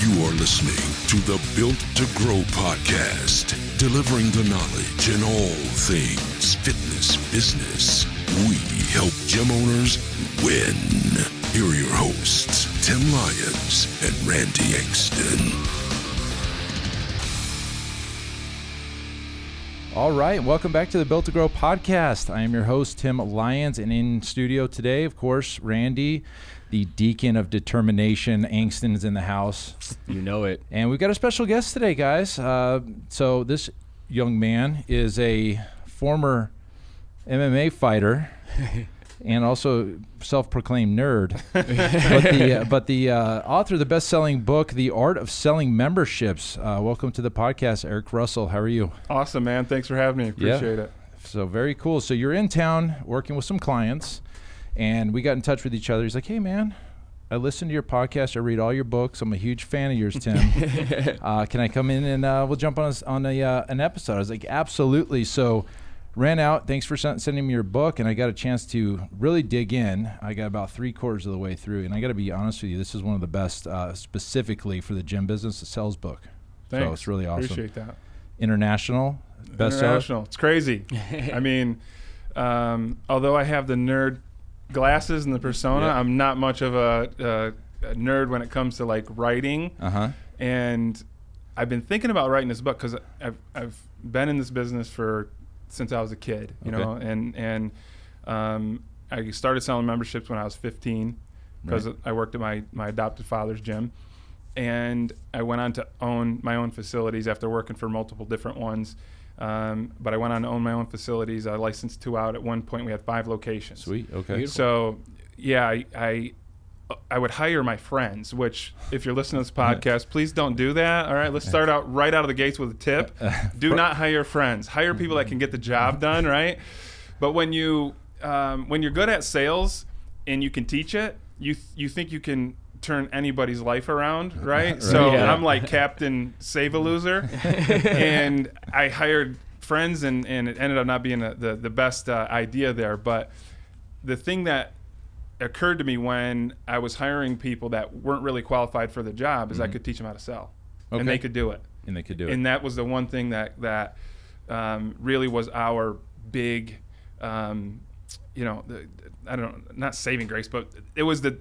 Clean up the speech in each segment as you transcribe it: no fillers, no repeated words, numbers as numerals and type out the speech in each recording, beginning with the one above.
You are listening to the Built to Grow podcast, delivering the knowledge in all things fitness business. We help gym owners win. Here are your hosts, Tim Lyons and Randy Engston. All right, welcome back to the Built to Grow podcast. I am your host, Tim Lyons, and in studio today, of course, Randy, the deacon of determination. Engston is in the house. You know it. And we've got a special guest today, guys. So this young man is a former MMA fighter and also self-proclaimed nerd. but the author of the best-selling book, The Art of Selling Memberships. Welcome to the podcast, Eric Russell. How are you? Awesome, man. Thanks for having me. Appreciate it. So very cool. So you're in town working with some clients, and we got in touch with each other. He's like, hey, man, I listen to your podcast. I read all your books. I'm a huge fan of yours, Tim. Can I come in and we'll jump on an episode? I was like, absolutely. So ran out. Thanks for sending me your book, and I got a chance to really dig in. I got about 3/4 of the way through, and I got to be honest with you, this is one of the best specifically for the gym business, a sales book. Thanks. So it's really awesome. Appreciate that. International bestseller. International. It's crazy. I mean, although I have the nerd glasses and the persona, Yeah. I'm not much of a nerd when it comes to like writing. And I've been thinking about writing this book because I've been in this business since I was a kid, you know, and I started selling memberships when I was 15 because I worked at my adopted father's gym, and I went on to own my own facilities after working for multiple different ones. But I went on to own my own facilities. I licensed 2 out. At one point, we had 5 locations. Sweet. Okay. Beautiful. So, yeah, I would hire my friends, which if you're listening to this podcast, please don't do that. All right, let's start out right out of the gates with a tip. Do not hire friends. Hire people that can get the job done, right? But when you're good at sales and you can teach it, you think you can turn anybody's life around, right? So Yeah. I'm like Captain Save a Loser, and I hired friends, and it ended up not being the best idea there. But the thing that occurred to me when I was hiring people that weren't really qualified for the job is I could teach them how to sell, and they could do it. And that was the one thing that really was our big, not saving grace, but it was the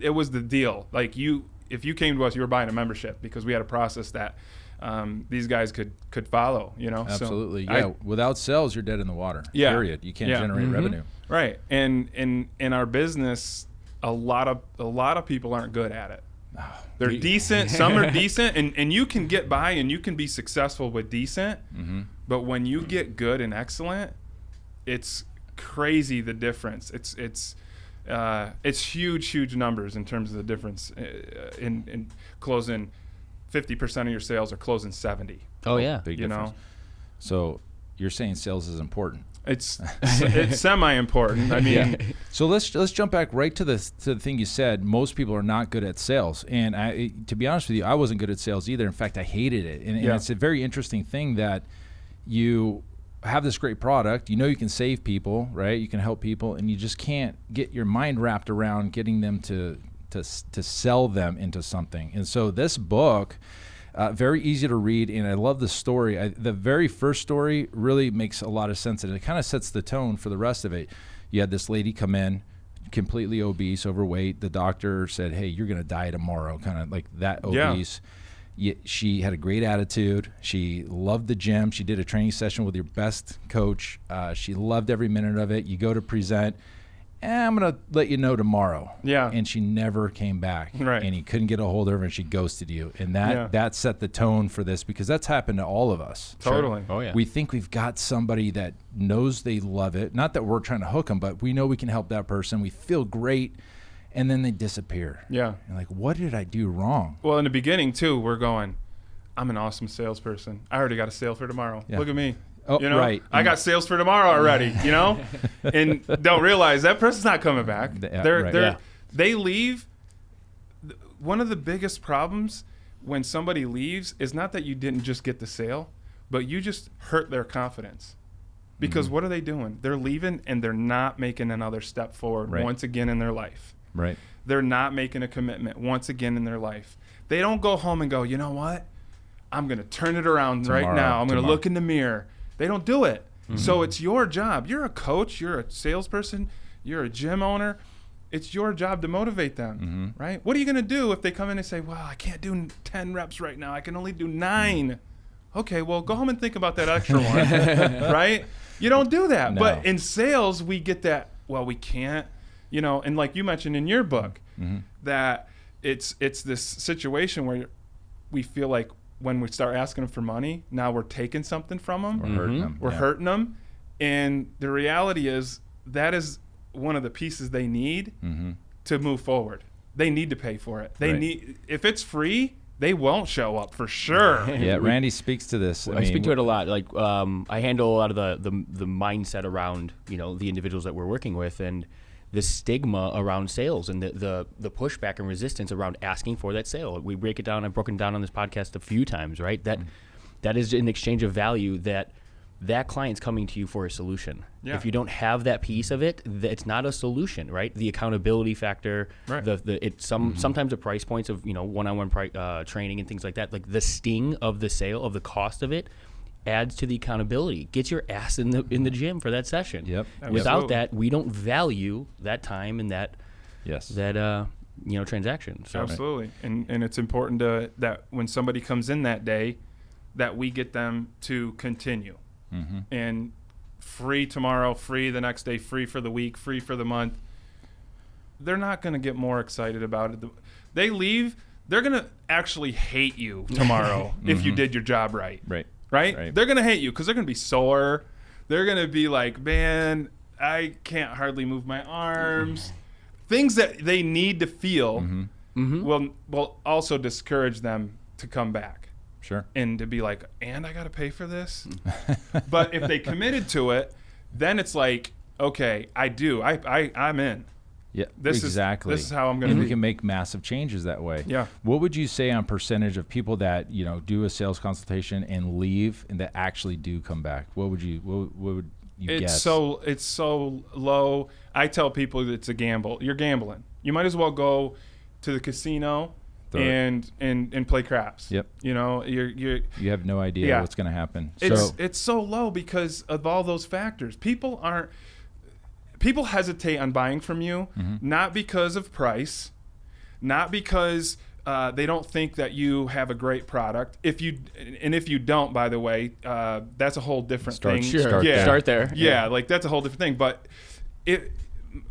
deal. Like if you came to us, you were buying a membership because we had a process that these guys could follow. You know, Absolutely. So yeah. Without sales, you're dead in the water. Yeah. Period. You can't generate revenue. Right. And in our business, a lot of people aren't good at it. They're decent. Some are decent, and you can get by and you can be successful with decent. But when you get good and excellent, it's crazy the difference. It's huge numbers in terms of the difference in closing 50% of your sales or closing 70. Oh yeah. Big You difference. know, So you're saying sales is important. it's semi-important. I mean, So let's jump back right to the thing you said. Most people are not good at sales, and to be honest with you, I wasn't good at sales either. In fact, I hated it, and it's a very interesting thing that you have this great product. You know you can save people, right? You can help people, and you just can't get your mind wrapped around getting them to sell them into something. And so this book. Very easy to read, and I love the story. The very first story really makes a lot of sense, and it kind of sets the tone for the rest of it. You had this lady come in, completely obese, overweight. The doctor said, hey, you're going to die tomorrow, kind of like that obese. She had a great attitude. She loved the gym. She did a training session with your best coach. She loved every minute of it. You go to present. I'm going to let you know tomorrow. Yeah. And she never came back. Right. And you couldn't get a hold of her, and she ghosted you. And that set the tone for this, because that's happened to all of us. totally. Oh yeah. We think we've got somebody that knows they love it. Not that we're trying to hook them, but we know we can help that person. We feel great, and then they disappear. Yeah. And like, what did I do wrong? Well, in the beginning, too, we're going, I'm an awesome salesperson. I already got a sale for tomorrow. Yeah. Look at me. Oh, You know, right. I got sales for tomorrow already, you know, and don't realize that person's not coming back. They leave. One of the biggest problems when somebody leaves is not that you didn't just get the sale, but you just hurt their confidence. Because what are they doing? They're leaving, and they're not making another step forward once again in their life. Right. They're not making a commitment once again in their life. They don't go home and go, you know what? I'm going to turn it around right now. I'm going to look in the mirror. They don't do it. Mm-hmm. So it's your job. You're a coach. You're a salesperson. You're a gym owner. It's your job to motivate them, right? What are you going to do if they come in and say, well, I can't do 10 reps right now. I can only do 9. Okay, well, go home and think about that extra one, right? You don't do that. No. But in sales, we get that, well, we can't, and like you mentioned in your book, that it's this situation where we feel like when we start asking them for money, now we're taking something from them. We're hurting them. We're hurting them. And the reality is that is one of the pieces they need to move forward. They need to pay for it. They need, if it's free, they won't show up for sure. Yeah, Randy speaks to this. I speak to it a lot. Like I handle a lot of the mindset around the individuals that we're working with, and the stigma around sales, and the pushback and resistance around asking for that sale. We break it down. I've broken down on this podcast a few times, right? That is an exchange of value that client's coming to you for a solution. Yeah. If you don't have that piece of it, it's not a solution, right? The accountability factor, right. Sometimes the price points of one-on-one training and things like that, like the sting of the sale, of the cost of it, adds to the accountability. Get your ass in the gym for that session. Yep. Without that, we don't value that time and that transaction. So. Absolutely, and it's important that when somebody comes in that day, that we get them to continue. And free tomorrow, free the next day, free for the week, free for the month. They're not going to get more excited about it. They leave, they're going to actually hate you tomorrow if you did your job right. Right? They're going to hate you because they're going to be sore. They're going to be like, man, I can't hardly move my arms. Things that they need to feel will also discourage them to come back. Sure. And to be like, and I got to pay for this? But if they committed to it, then it's like, okay, I'm in. Yeah, exactly. This is how I'm going to be. We can make massive changes that way. Yeah. What would you say on percentage of people that, do a sales consultation and leave and that actually do come back? What would you guess? It's so low. I tell people it's a gamble. You're gambling. You might as well go to the casino and play craps. Yep. You have no idea what's going to happen. It's so low because of all those factors. People hesitate on buying from you, not because of price, not because they don't think that you have a great product. If you don't, by the way, that's a whole different thing. Start there. Yeah, like that's a whole different thing. But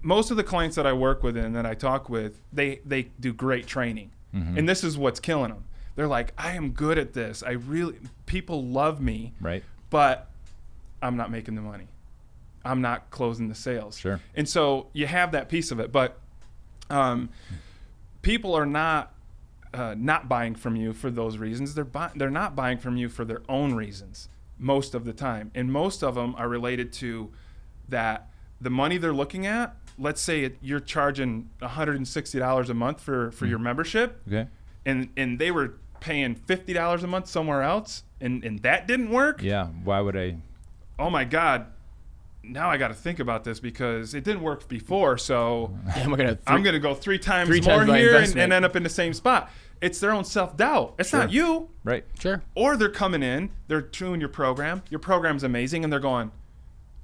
most of the clients that I work with and that I talk with, they do great training. And this is what's killing them. They're like, I am good at this. People love me, right? But I'm not making the money. I'm not closing the sales. Sure. And so you have that piece of it, but people are not buying from you for those reasons. They're not buying from you for their own reasons most of the time, and most of them are related to that the money they're looking at. Let's say you're charging $160 a month for your membership, okay, and they were paying $50 a month somewhere else, and that didn't work. Yeah, why would I? Oh my God! Now I got to think about this because it didn't work before. So I'm gonna go three times more here and end up in the same spot. It's their own self-doubt. It's not you, right? Sure. Or they're coming in, they're doing your program. Your program's amazing, and they're going,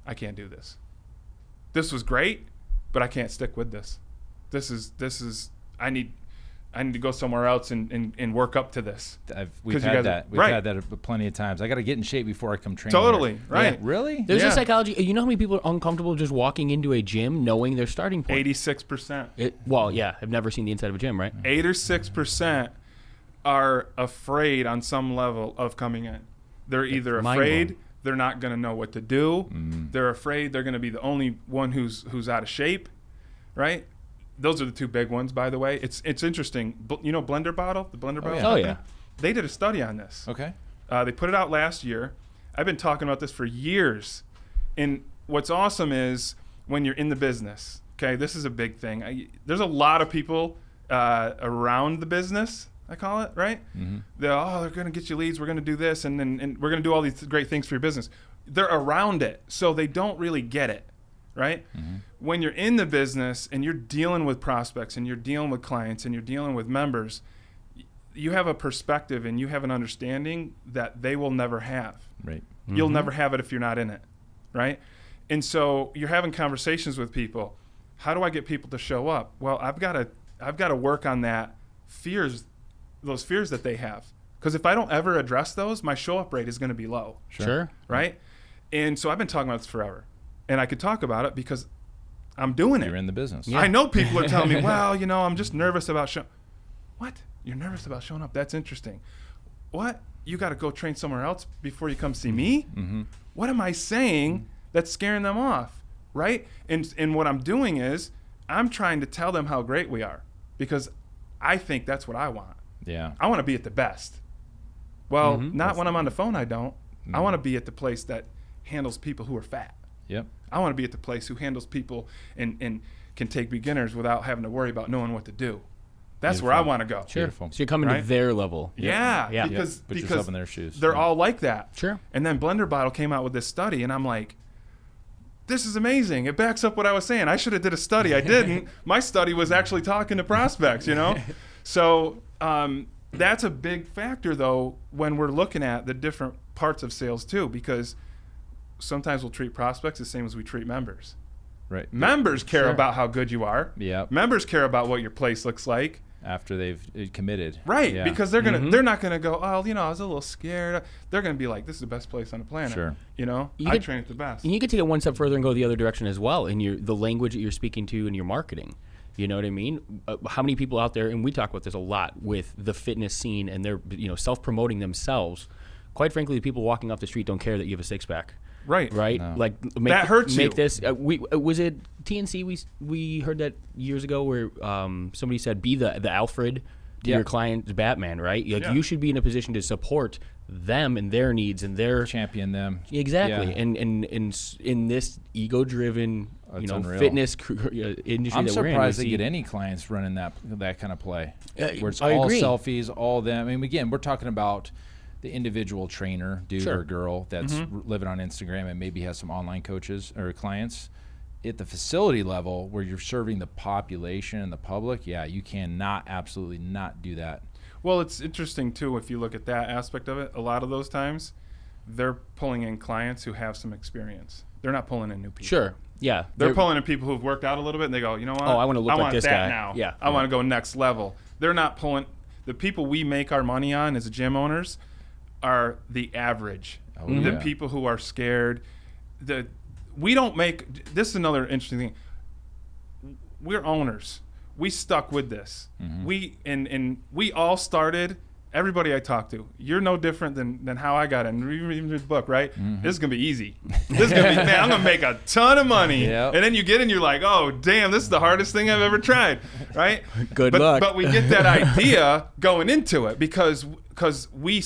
I can't do this. This was great, but I can't stick with this. This is I need to go somewhere else and work up to this. We've had that plenty of times. I got to get in shape before I come train. Totally, here. right. Yeah. Really? There's a psychology. You know how many people are uncomfortable just walking into a gym knowing their starting point? 86%. I've never seen the inside of a gym, right? 8 or 6% are afraid on some level of coming in. They're either afraid they're not going to know what to do. They're afraid they're going to be the only one who's out of shape, right? Those are the two big ones, by the way. It's interesting. Blender Bottle, the Blender Bottle? Oh, yeah. They did a study on this. Okay. They put it out last year. I've been talking about this for years. And what's awesome is when you're in the business, okay, this is a big thing. There's a lot of people around the business, I call it, right? They're going to get you leads. We're going to do this, and we're going to do all these great things for your business. They're around it, so they don't really get it, right? When you're in the business and you're dealing with prospects and you're dealing with clients and you're dealing with members, you have a perspective and you have an understanding that they will never have. Right. You'll never have it if you're not in it, right? And so you're having conversations with people. How do I get people to show up? Well, I've got to work on those fears that they have. Because if I don't ever address those, my show up rate is going to be low. Sure. Right? And so I've been talking about this forever. And I could talk about it because I'm doing it. You're in the business. Yeah. I know people are telling me, well, I'm just nervous about showing. What? You're nervous about showing up? That's interesting. What? You got to go train somewhere else before you come see me? Mm-hmm. What am I saying that's scaring them off? Right? And what I'm doing is I'm trying to tell them how great we are because I think that's what I want. Yeah. I want to be at the best. Well, not when I'm on the phone, I don't. I want to be at the place that handles people who are fat. Yep. I want to be at the place who handles people and can take beginners without having to worry about knowing what to do. That's Beautiful. where I want to go. Sure. Beautiful. So you're coming Right? to their level. Yeah. Yeah. Because, Put yourself in their shoes. they're all like that. Sure. And then Blender Bottle came out with this study, and I'm like, this is amazing. It backs up what I was saying. I should have did a study. I didn't. My study was actually talking to prospects, So that's a big factor, though, when we're looking at the different parts of sales, too, because sometimes we'll treat prospects the same as we treat members. Right. Members care Sure. about how good you are. Yep. Members care about what your place looks like. After they've committed. Right, Yeah. because they're not gonna go, oh, I was a little scared. They're gonna be like, this is the best place on the planet. Sure. I train at the best. And you could take it one step further and go the other direction as well in the language that you're speaking to in your marketing. You know what I mean? How many people out there, and we talk about this a lot with the fitness scene, and they're self-promoting themselves. Quite frankly, the people walking off the street don't care that you have a six-pack. Right. No. Like That hurts you. Make this. Was it TNC? We heard that years ago where somebody said, "Be the Alfred to your client's Batman." Right? Like you should be in a position to support them and their needs and their Champion them. exactly. Yeah. And in this ego-driven Unreal. fitness industry I'm that we're in, surprised we they see- get any clients running that kind of play, where it's I all agree. selfies, all them. I mean, again, we're talking about the individual trainer, dude Sure. or girl, that's living on Instagram and maybe has some online coaches or clients. At the facility level, where you're serving the population and the public, you cannot absolutely not do that. Well, it's interesting, too, if you look at that aspect of it. A lot of those times, they're pulling in clients who have some experience. They're not pulling in new people. Sure. Yeah. They're pulling in people who've worked out a little bit, and they go, you know what? Oh, I wanna look like this that guy. now. Yeah. I want to go next level. They're not pulling. The people we make our money on as gym owners are the average. The people who are scared. We don't make. This is another interesting thing. We're owners. We stuck with this. We all started. Everybody I talk to, you're no different than how I got in. Reading this book, right? This is gonna be easy. This is gonna be, man, I'm gonna make a ton of money. Yep. And then you get in, you're like, oh damn, this is the hardest thing I've ever tried, right? Good luck. But we get that idea going into it because we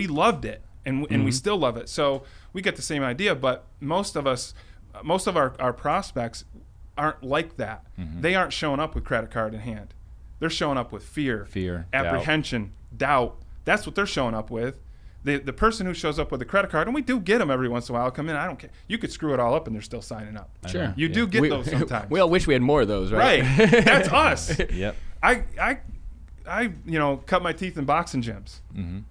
loved it, and we still love it. So we get the same idea, but most of our prospects aren't like that. They aren't showing up with credit card in hand. They're showing up with fear, apprehension, doubt. That's what they're showing up with. The person who shows up with a credit card, and we do get them every once in a while, come in, I don't care. You could screw it all up and they're still signing up. Sure. You do get those sometimes. We all wish we had more of those, right? Right. That's us. Yep. I cut my teeth in boxing gyms,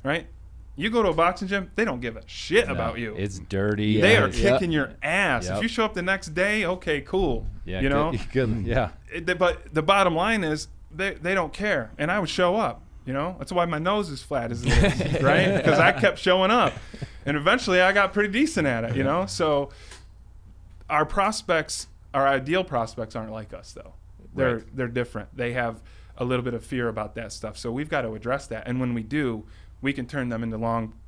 right? You go to a boxing gym, they don't give a shit about you. It's dirty. They are Yeah. kicking your ass. Yep. If you show up the next day, okay, cool. Yeah. You know? Good. Yeah. But the bottom line is they don't care, and I would show up. That's why my nose is flat as it is, right? Because I kept showing up, and eventually I got pretty decent at it. So our ideal prospects aren't like us, though. They're different. They have a little bit of fear about that stuff. So we've got to address that, and when we do, we can turn them into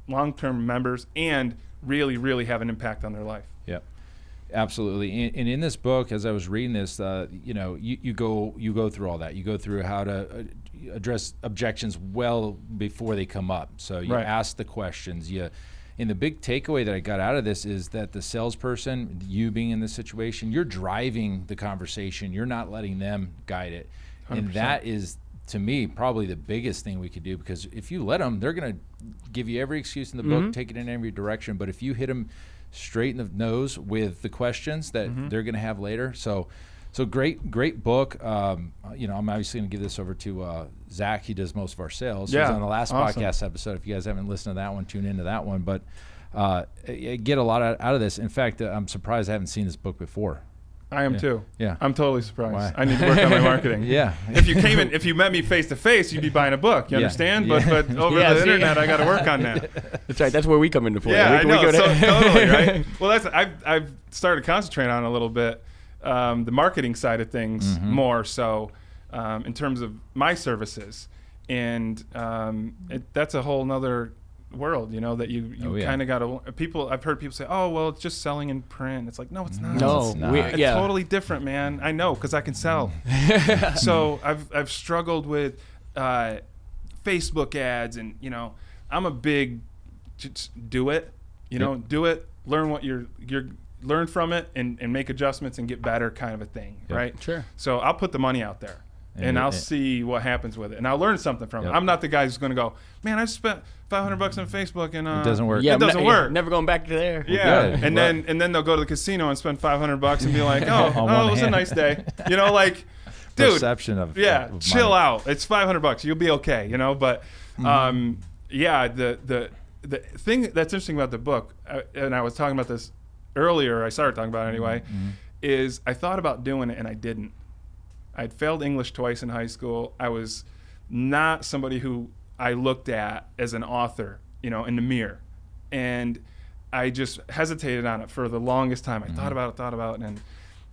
long-term members and really, really have an impact on their life. Yep. Absolutely. And in this book, as I was reading this, you go through all that. You go through how to address objections well before they come up. So you ask the questions. And the big takeaway that I got out of this is that the salesperson, you being in this situation, you're driving the conversation. You're not letting them guide it. 100%. And that is, to me, probably the biggest thing we could do, because if you let them, they're going to give you every excuse in the book, take it in every direction. But if you hit them straight in the nose with the questions that they're going to have later. So So great book. I'm obviously going to give this over to Zach. He does most of our sales. He was on the last podcast episode. If you guys haven't listened to that one, tune into that one. But I get a lot out of this. In fact, I'm surprised I haven't seen this book before. I am too. Yeah. I'm totally surprised. Why? I need to work on my marketing. Yeah. If you met me face to face, you'd be buying a book. You understand? But over the internet, I got to work on that. That's right. That's where we come into play. Yeah, I know. Totally, right? Well, I've started concentrating on a little bit the marketing side of things more so in terms of my services, and that's a whole nother world, that you kind of got to. I've heard people say, "Oh, well, it's just selling in print." It's like, no, it's not. No, it's not. It's totally different, man. I know, because I can sell. So I've struggled with Facebook ads, and I'm a big just do it. Do it. Learn what you're learn from it, and make adjustments and get better, kind of a thing, right? Sure. So I'll put the money out there. And I'll see what happens with it, and I'll learn something from it. I'm not the guy who's going to go, man, I just spent $500 on Facebook, and it doesn't work. Yeah, it doesn't work. Never going back to there. Yeah, and then they'll go to the casino and spend $500 and be like, oh, it was a nice day, like, dude, perception of chill money. out. It's $500, you'll be okay, But the thing that's interesting about the book, and I was talking about this earlier. I started talking about it anyway, is I thought about doing it and I didn't. I'd failed English twice in high school. I was not somebody who I looked at as an author, in the mirror. And I just hesitated on it for the longest time. I thought about it.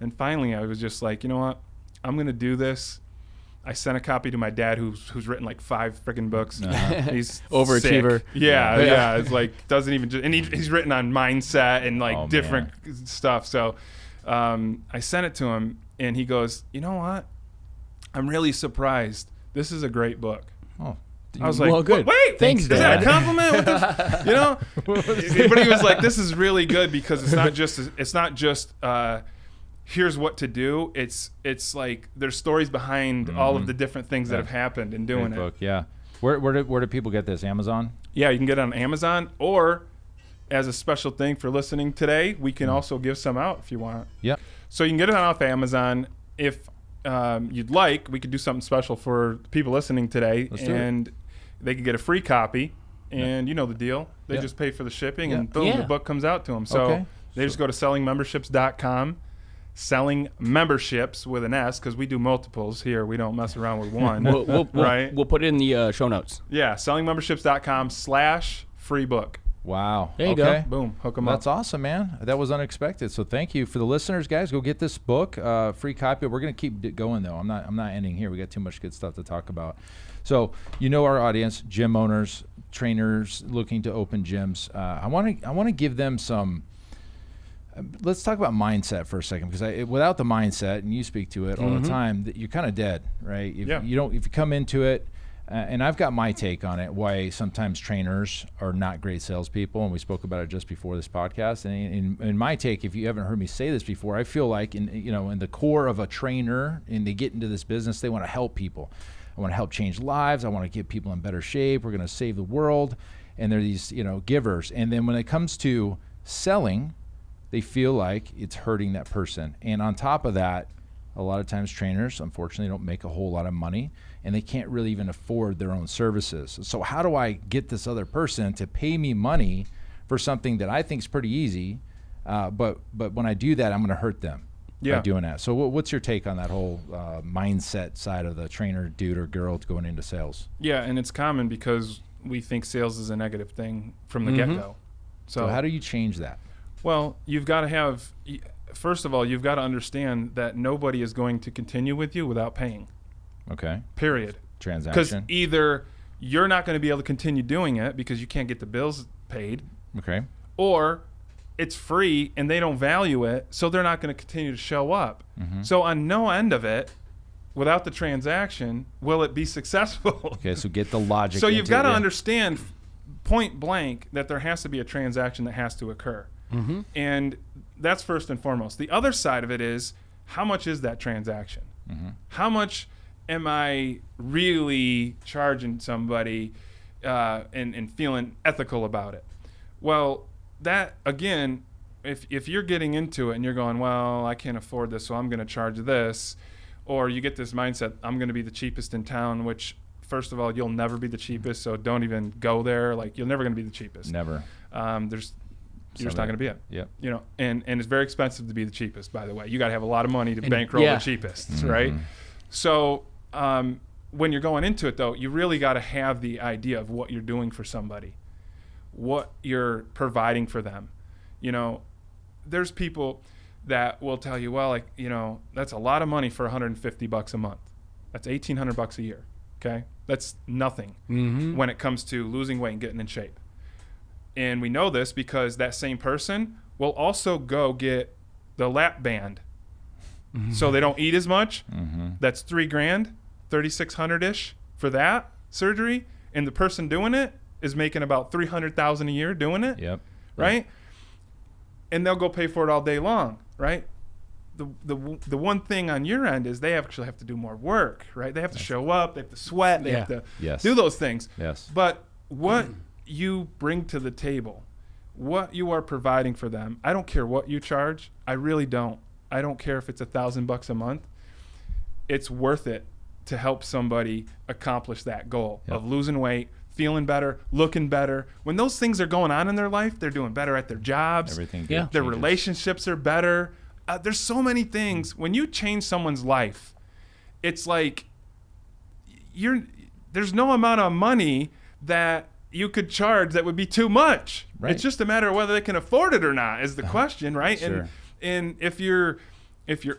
And finally I was just like, you know what? I'm going to do this. I sent a copy to my dad who's written like 5 freaking books. He's overachiever. Sick. Yeah. It's like, doesn't even and he's written on mindset and like different stuff. So I sent it to him. And he goes, you know what? I'm really surprised. This is a great book. Oh, I was like, well, good. Wait, thanks, Dad. Is that a compliment? But he was like, this is really good because it's not just here's what to do. It's like there's stories behind all of the different things that have happened in doing great it. Book, yeah. Where do people get this? Amazon? Yeah, you can get it on Amazon, or as a special thing for listening today, we can also give some out if you want. Yep. So you can get it off Amazon. If you'd like, we could do something special for people listening today. Let's do it. They could get a free copy. And you know the deal. They just pay for the shipping, and boom, the book comes out to them. So they just go to sellingmemberships.com. Selling memberships with an S, because we do multiples here. We don't mess around with one. Right? We'll put it in the show notes. Yeah, sellingmemberships.com/free book. Wow. There you go. Boom. Hook them up. That's awesome, man. That was unexpected. So thank you for the listeners, guys. Go get this book, free copy. We're gonna keep it going though. I'm not ending here. We got too much good stuff to talk about. So our audience, gym owners, trainers looking to open gyms. I want to give them some. Let's talk about mindset for a second, because without the mindset, and you speak to it all the time, you're kind of dead, right? If you come into it. And I've got my take on it, why sometimes trainers are not great salespeople, and we spoke about it just before this podcast. And in my take, if you haven't heard me say this before, I feel like in the core of a trainer, and they get into this business, they want to help people. I want to help change lives. I want to get people in better shape. We're going to save the world. And they're these givers. And then when it comes to selling, they feel like it's hurting that person. And on top of that, a lot of times trainers, unfortunately, don't make a whole lot of money, and they can't really even afford their own services. So how do I get this other person to pay me money for something that I think is pretty easy, but when I do that, I'm going to hurt them by doing that. So what's your take on that whole mindset side of the trainer, dude or girl, going into sales? Yeah, and it's common because we think sales is a negative thing from the get-go. So how do you change that? Well, you've got to have... First of all, you've got to understand that nobody is going to continue with you without paying. Okay. Period. Transaction. Because either you're not going to be able to continue doing it because you can't get the bills paid. Okay. Or it's free and they don't value it, so they're not going to continue to show up. So on no end of it, without the transaction, will it be successful. Okay, so get the logic. So you've got to understand point blank that there has to be a transaction that has to occur. And that's first and foremost. The other side of it is, how much is that transaction? How much am I really charging somebody and feeling ethical about it? Well, that, again, if you're getting into it and you're going, well, I can't afford this, so I'm going to charge this, or you get this mindset, I'm going to be the cheapest in town, which first of all, you'll never be the cheapest, so don't even go there. Like, you're never going to be the cheapest. Never. You're just not going to be it. Yep. You know, and it's very expensive to be the cheapest, by the way. You got to have a lot of money to bankroll the cheapest, right? So when you're going into it, though, you really got to have the idea of what you're doing for somebody, what you're providing for them. You know, there's people that will tell you, well, like, you know, that's a lot of money for $150 a month. That's $1,800 a year. Okay, that's nothing when it comes to losing weight and getting in shape. And we know this because that same person will also go get the lap band, so they don't eat as much. That's $3,000, $3,600-ish for that surgery, and the person doing it is making about $300,000 a year doing it. Yep. Right. And they'll go pay for it all day long. Right. The one thing on your end is they actually have to do more work, right? They have to show up, they have to sweat, they have to do those things. Yes. But what you bring to the table, what you are providing for them, I don't care what you charge. I really don't. I don't care if it's $1,000 a month. It's worth it to help somebody accomplish that goal of losing weight, feeling better, looking better. When those things are going on in their life, they're doing better at their jobs. Everything. Their relationships are better. There's so many things. When you change someone's life, it's like there's no amount of money that you could charge that would be too much. Right. It's just a matter of whether they can afford it or not is the question, right? Sure. And if you're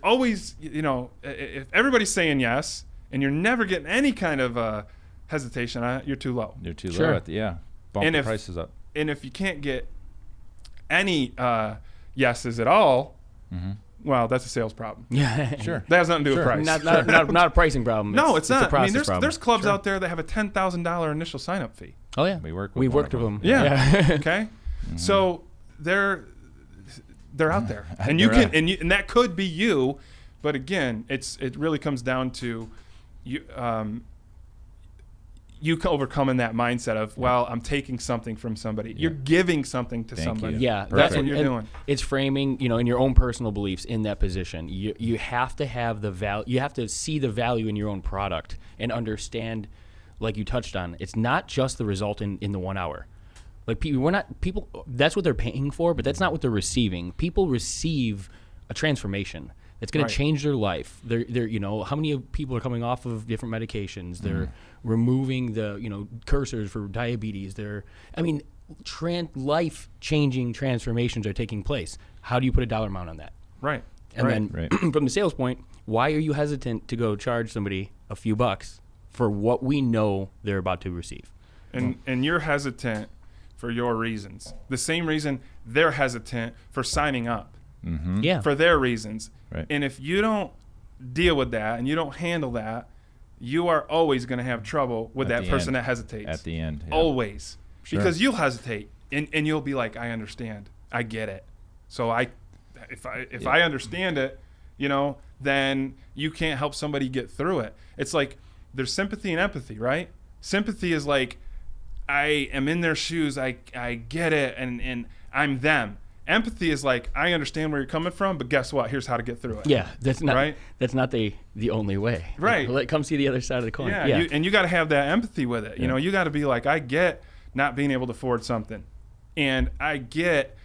always, you know, if everybody's saying yes and you're never getting any kind of hesitation on it, you're too low. You're too low at the bump the prices up. And if you can't get any yeses at all, well, that's a sales problem. Yeah, sure. That has nothing to do with price. Not a pricing problem. No, it's not. I mean, there's clubs Sure. out there that have a $10,000 initial sign-up fee. Oh yeah, We've worked with them. Yeah. Okay. So they're out there, and and that could be you, but again, it really comes down to you. You overcoming that mindset of, well, I'm taking something from somebody. You're giving something to somebody. Yeah, that's what you're doing. It's framing, you know, in your own personal beliefs in that position. You have to have the value. You have to see the value in your own product and understand, like you touched on. It's not just the result in the 1 hour. Like people. That's what they're paying for, but that's not what they're receiving. People receive a transformation that's going to change their life. They're you know, how many people are coming off of different medications? They're removing the, you know, cursors for diabetes. Life-changing transformations are taking place. How do you put a dollar amount on that? Right. And then from the sales point, why are you hesitant to go charge somebody a few bucks for what we know they're about to receive? And you're hesitant for your reasons. The same reason they're hesitant for signing up. Yeah. For their reasons. Right. And if you don't deal with that and you don't handle that, you are always going to have trouble with that person that hesitates. At the end. Yeah. Always. Sure. Because you'll hesitate and you'll be like, I understand. I get it. So if I understand it, you know, then you can't help somebody get through it. It's like there's sympathy and empathy, right? Sympathy is like, I am in their shoes. I get it. And I'm them. Empathy is like, I understand where you're coming from, but guess what? Here's how to get through it. Yeah, that's not right? That's not the only way. Right. Like, come see the other side of the coin. Yeah, Yeah. and you got to have that empathy with it. You know, you got to be like, I get not being able to afford something, and I get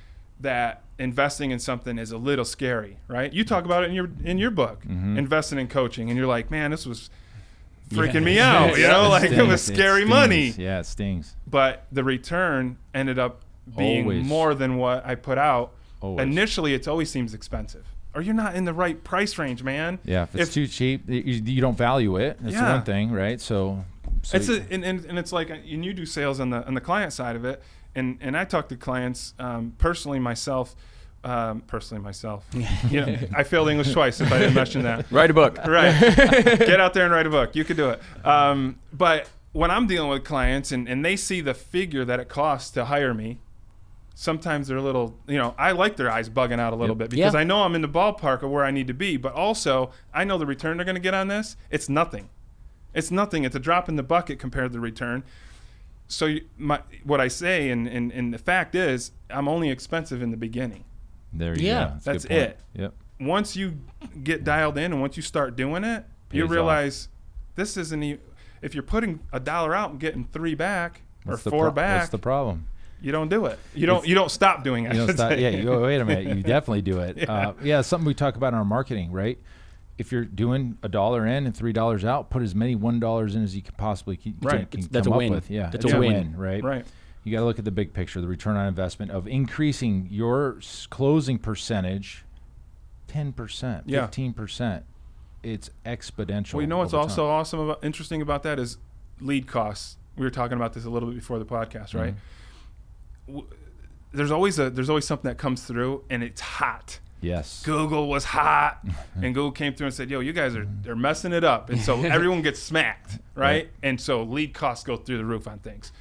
that investing in something is a little scary, right? You talk about it in your book, investing in coaching, and you're like, man, this was freaking me out. You know, like it was scary money. Yeah, it stings. But the return ended up being more than what I put out. Initially, it always seems expensive. Or you're not in the right price range, man. Yeah, if it's too cheap, you don't value it. That's one thing, right? So it's and it's like, and you do sales on the client side of it, and I talk to clients personally myself. You know, I failed English twice if I didn't mention that. Write a book. Right. Get out there and write a book. You could do it. But when I'm dealing with clients and they see the figure that it costs to hire me, sometimes they're a little, you know, I like their eyes bugging out a little bit because I know I'm in the ballpark of where I need to be, but also I know the return they're going to get on this. It's nothing. It's nothing. It's a drop in the bucket compared to the return. So what I say and the fact is I'm only expensive in the beginning. There you go. That's a good point. it. Yep. Once you get dialed in and once you start doing it, you realize this isn't even, if you're putting $1 out and getting 3 back or 4 back. What's the problem? You don't do it. You don't stop doing it. You go, wait a minute. You definitely do it. Something we talk about in our marketing, right? If you're doing $1 in and $3 out, put as many $1 in as you can possibly That's a win. With. Yeah, that's it's a win, right? Right. You got to look at the big picture, the return on investment of increasing your closing percentage 10%, 15%. It's exponential. Well, you know what's over also time. interesting about that is lead costs. We were talking about this a little bit before the podcast, right? There's always something that comes through and it's hot. Yes. Google was hot, and Google came through and said, "Yo, you guys they're messing it up," and so everyone gets smacked, right? And so lead costs go through the roof on things.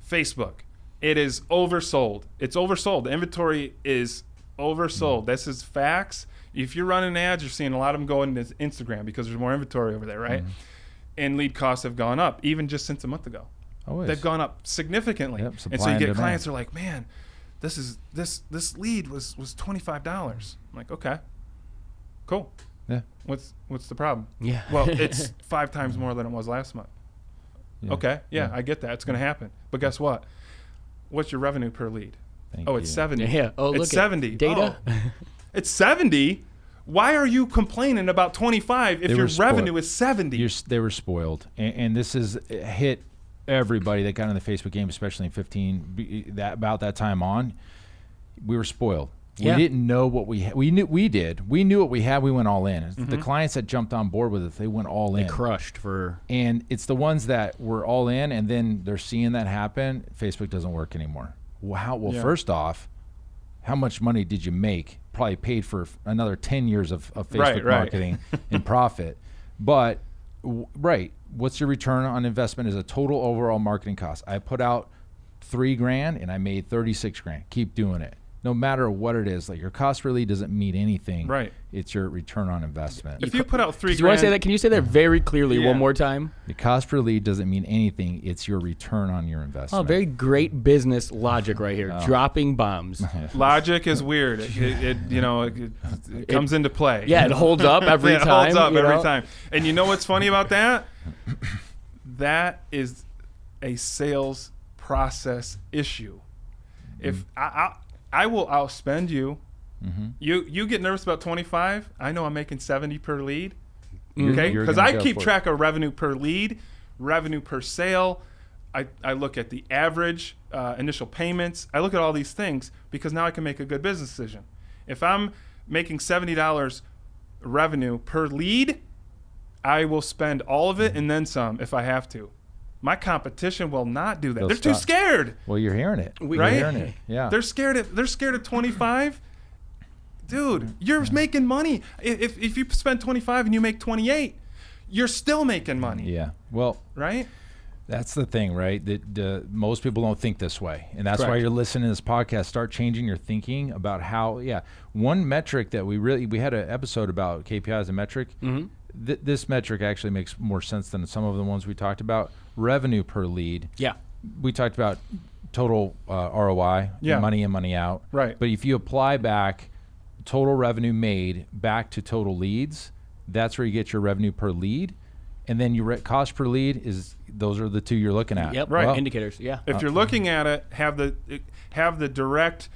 Facebook, it is oversold. It's oversold. The inventory is oversold. This is facts. If you're running ads, you're seeing a lot of them go into Instagram because there's more inventory over there, right? And lead costs have gone up, even just since a month ago. Always. They've gone up significantly. Yep, and so you get demand. clients who are like, "Man, this lead was $25. I'm like, "Okay, cool. Yeah. What's the problem?" Yeah. Well, it's 5 times more than it was last month. Yeah. Okay, I get that. It's going to happen. But guess what? What's your revenue per lead? Thank It's you. 70. Yeah. Oh, look it's 70. data. Oh, it's 70. Why are you complaining about 25 if your revenue is 70? They were spoiled, and this is hit everybody that got in the Facebook game, especially in 15. About that time on, we were spoiled. Yeah. We didn't know what we had. We knew what we had. We went all in. The clients that jumped on board with it, they went all in. They crushed for. And it's the ones that were all in, and then they're seeing that happen. Facebook doesn't work anymore. Well, first off, how much money did you make? Probably paid for another 10 years of Facebook marketing and profit. But, what's your return on investment as a total overall marketing cost? I put out $3,000 and I made $36,000. Keep doing it. No matter what it is, like your cost per lead doesn't mean anything. Right. It's your return on investment. If you put out $3,000, Do you want to say that? Can you say that very clearly one more time? The cost per lead doesn't mean anything. It's your return on your investment. Oh, very great business logic right here. Dropping bombs. logic is weird. It comes into play. Yeah, it holds up every time. It holds up every time. And you know what's funny about that? That is a sales process issue. If I will outspend you. You get nervous about 25. I know I'm making 70 per lead. Okay, because I keep track of revenue per lead, revenue per sale. I look at the average initial payments. I look at all these things because now I can make a good business decision. If I'm making $70 revenue per lead, I will spend all of it and then some if I have to. My competition will not do that. They're too scared. Well, you're hearing it. Right? You're hearing it. Yeah. They're scared of 25. Dude, you're making money. If you spend 25 and you make 28, you're still making money. Yeah. Well, right? That's the thing, right? That most people don't think this way. And that's why you're listening to this podcast. Start changing your thinking about how, one metric that we had an episode about KPI as a metric. This metric actually makes more sense than some of the ones we talked about. Revenue per lead. Yeah. We talked about total ROI, money in, money out. Right. But if you apply back total revenue made back to total leads, that's where you get your revenue per lead. And then your cost per lead those are the two you're looking at. Yep. Right. Well, indicators. Yeah. If you're looking at it, have the direct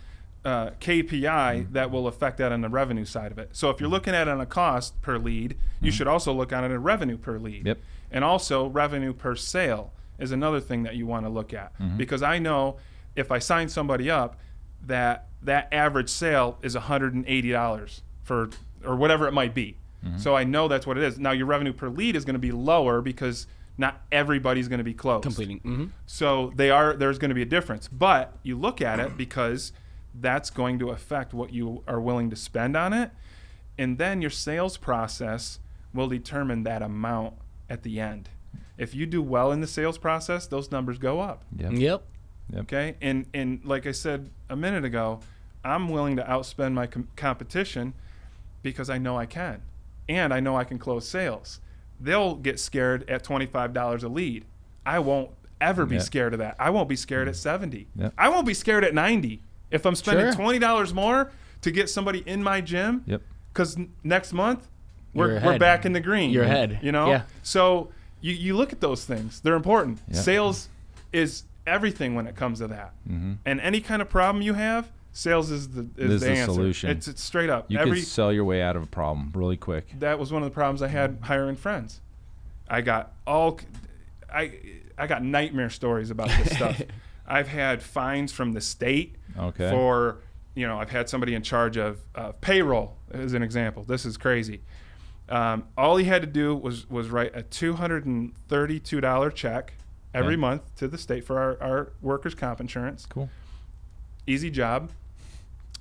KPI that will affect that on the revenue side of it. So if you're looking at it on a cost per lead, you should also look at it at revenue per lead. Yep. And also revenue per sale is another thing that you want to look at. Because I know if I sign somebody up, that average sale is $180 for, or whatever it might be. So I know that's what it is. Now your revenue per lead is going to be lower because not everybody's going to be closed. Completing. So there's going to be a difference. But you look at it because that's going to affect what you are willing to spend on it. And then your sales process will determine that amount at the end. If you do well in the sales process, those numbers go up. Yep. Okay? And like I said a minute ago, I'm willing to outspend my competition because I know I can. And I know I can close sales. They'll get scared at $25 a lead. I won't ever be scared of that. I won't be scared at 70. I won't be scared at 90. If I'm spending $20 more to get somebody in my gym. Yep. Because next month we're ahead. back in the green. You're ahead. You know. Yeah. So you look at those things. They're important. Yep. Sales is everything when it comes to that. Mm-hmm. And any kind of problem you have, sales is the answer. Solution. It's straight up. You can sell your way out of a problem really quick. That was one of the problems I had hiring friends. I got nightmare stories about this stuff. I've had fines from the state for, I've had somebody in charge of payroll as an example. This is crazy. All he had to do was write a $232 check every month to the state for our workers' comp insurance. Cool. Easy job.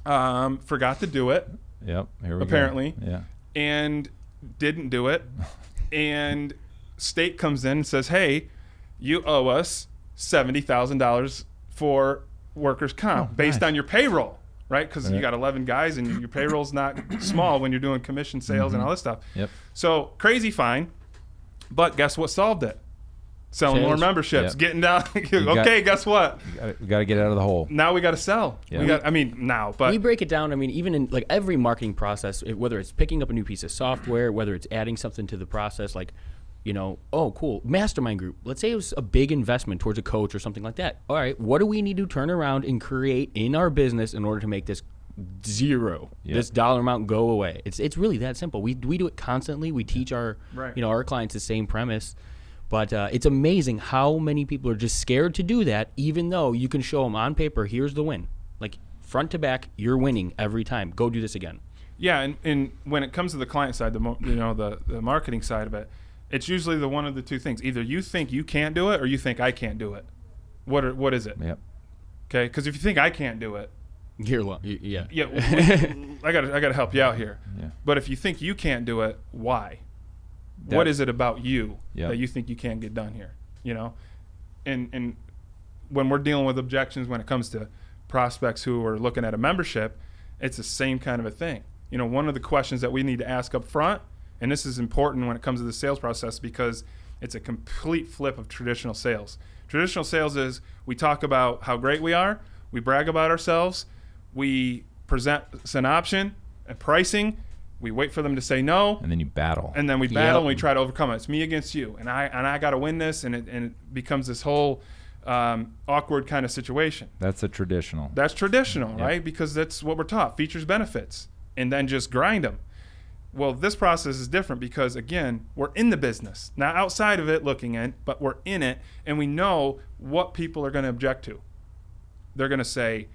Forgot to do it. Yep. Here we apparently. go. Yeah. And didn't do it. And state comes in and says, hey, you owe us $70,000 for workers' comp based on your payroll, right? Because you got 11 guys and your payroll's not small when you're doing commission sales and all this stuff. Yep. So crazy fine. But guess what solved it? Selling more memberships, getting down. Guess what? We got to get out of the hole. Now we got to sell. Yeah. But we break it down. I mean, even in like every marketing process, whether it's picking up a new piece of software, whether it's adding something to the process, like, oh, cool, mastermind group. Let's say it was a big investment towards a coach or something like that. All right, what do we need to turn around and create in our business in order to make this zero, this dollar amount go away? It's really that simple. We do it constantly. We teach our our clients the same premise. But it's amazing how many people are just scared to do that, even though you can show them on paper, here's the win. Like front to back, you're winning every time. Go do this again. Yeah, and when it comes to the client side, the marketing side of it, it's usually the one of the two things. Either you think you can't do it or you think I can't do it. What is it? Yep. Okay, because if you think I can't do it, yeah. I gotta help you out here. Yeah. But if you think you can't do it, why? What is it about you that you think you can't get done here? And when we're dealing with objections when it comes to prospects who are looking at a membership, it's the same kind of a thing. One of the questions that we need to ask up front, and this is important when it comes to the sales process because it's a complete flip of traditional sales. Traditional sales is we talk about how great we are, we brag about ourselves, we present an option, a pricing, we wait for them to say no, and then you battle. And then we battle and we try to overcome it. It's me against you, and I got to win this, and it becomes this whole awkward kind of situation. That's traditional, right? Because that's what we're taught: features, benefits, and then just grind them. Well, this process is different because again, we're in the business, not outside of it looking in, but we're in it, and we know what people are going to object to. They're going to say,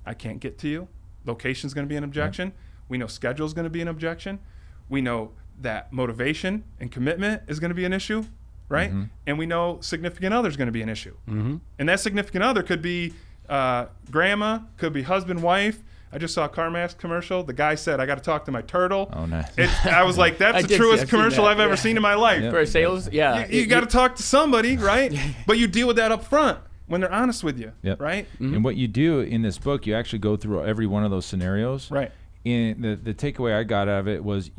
"I can't get to you." Location's going to be an objection. Yep. We know schedule is going to be an objection. We know that motivation and commitment is going to be an issue, right? Mm-hmm. And we know significant other is going to be an issue. Mm-hmm. And that significant other could be grandma, could be husband, wife. I just saw a CarMax commercial. The guy said, I got to talk to my turtle. Oh, nice. I was like, that's the truest commercial I've ever seen in my life. For sales, You got to talk to somebody, right? But you deal with that up front when they're honest with you, right? Mm-hmm. And what you do in this book, you actually go through every one of those scenarios. Right. And the takeaway I got out of it was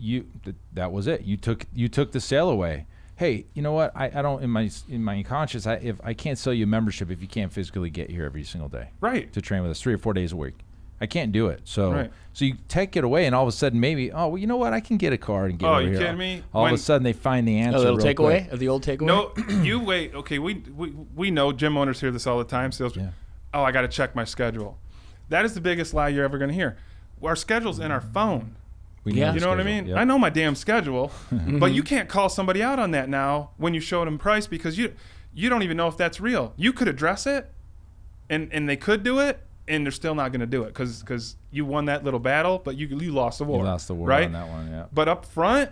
that was it. You took the sale away. Hey, you know what? I don't in my conscience. If I can't sell you a membership if you can't physically get here every single day, right, to train with us 3 or 4 days a week, I can't do it. So so you take it away, and all of a sudden maybe you know what? I can get a card and get over here. Oh, you kidding me? All of a sudden they find the answer. A little takeaway of the old takeaway. No, you wait. Okay, we know gym owners hear this all the time. Sales. Yeah. Oh, I got to check my schedule. That is the biggest lie you're ever going to hear. Our schedule's in our phone. You know what I mean? Yep. I know my damn schedule, but you can't call somebody out on that now when you show them price because you don't even know if that's real. You could address it, and they could do it, and they're still not going to do it because you won that little battle, but you lost the war. You lost the war right? on that one, yeah. But up front,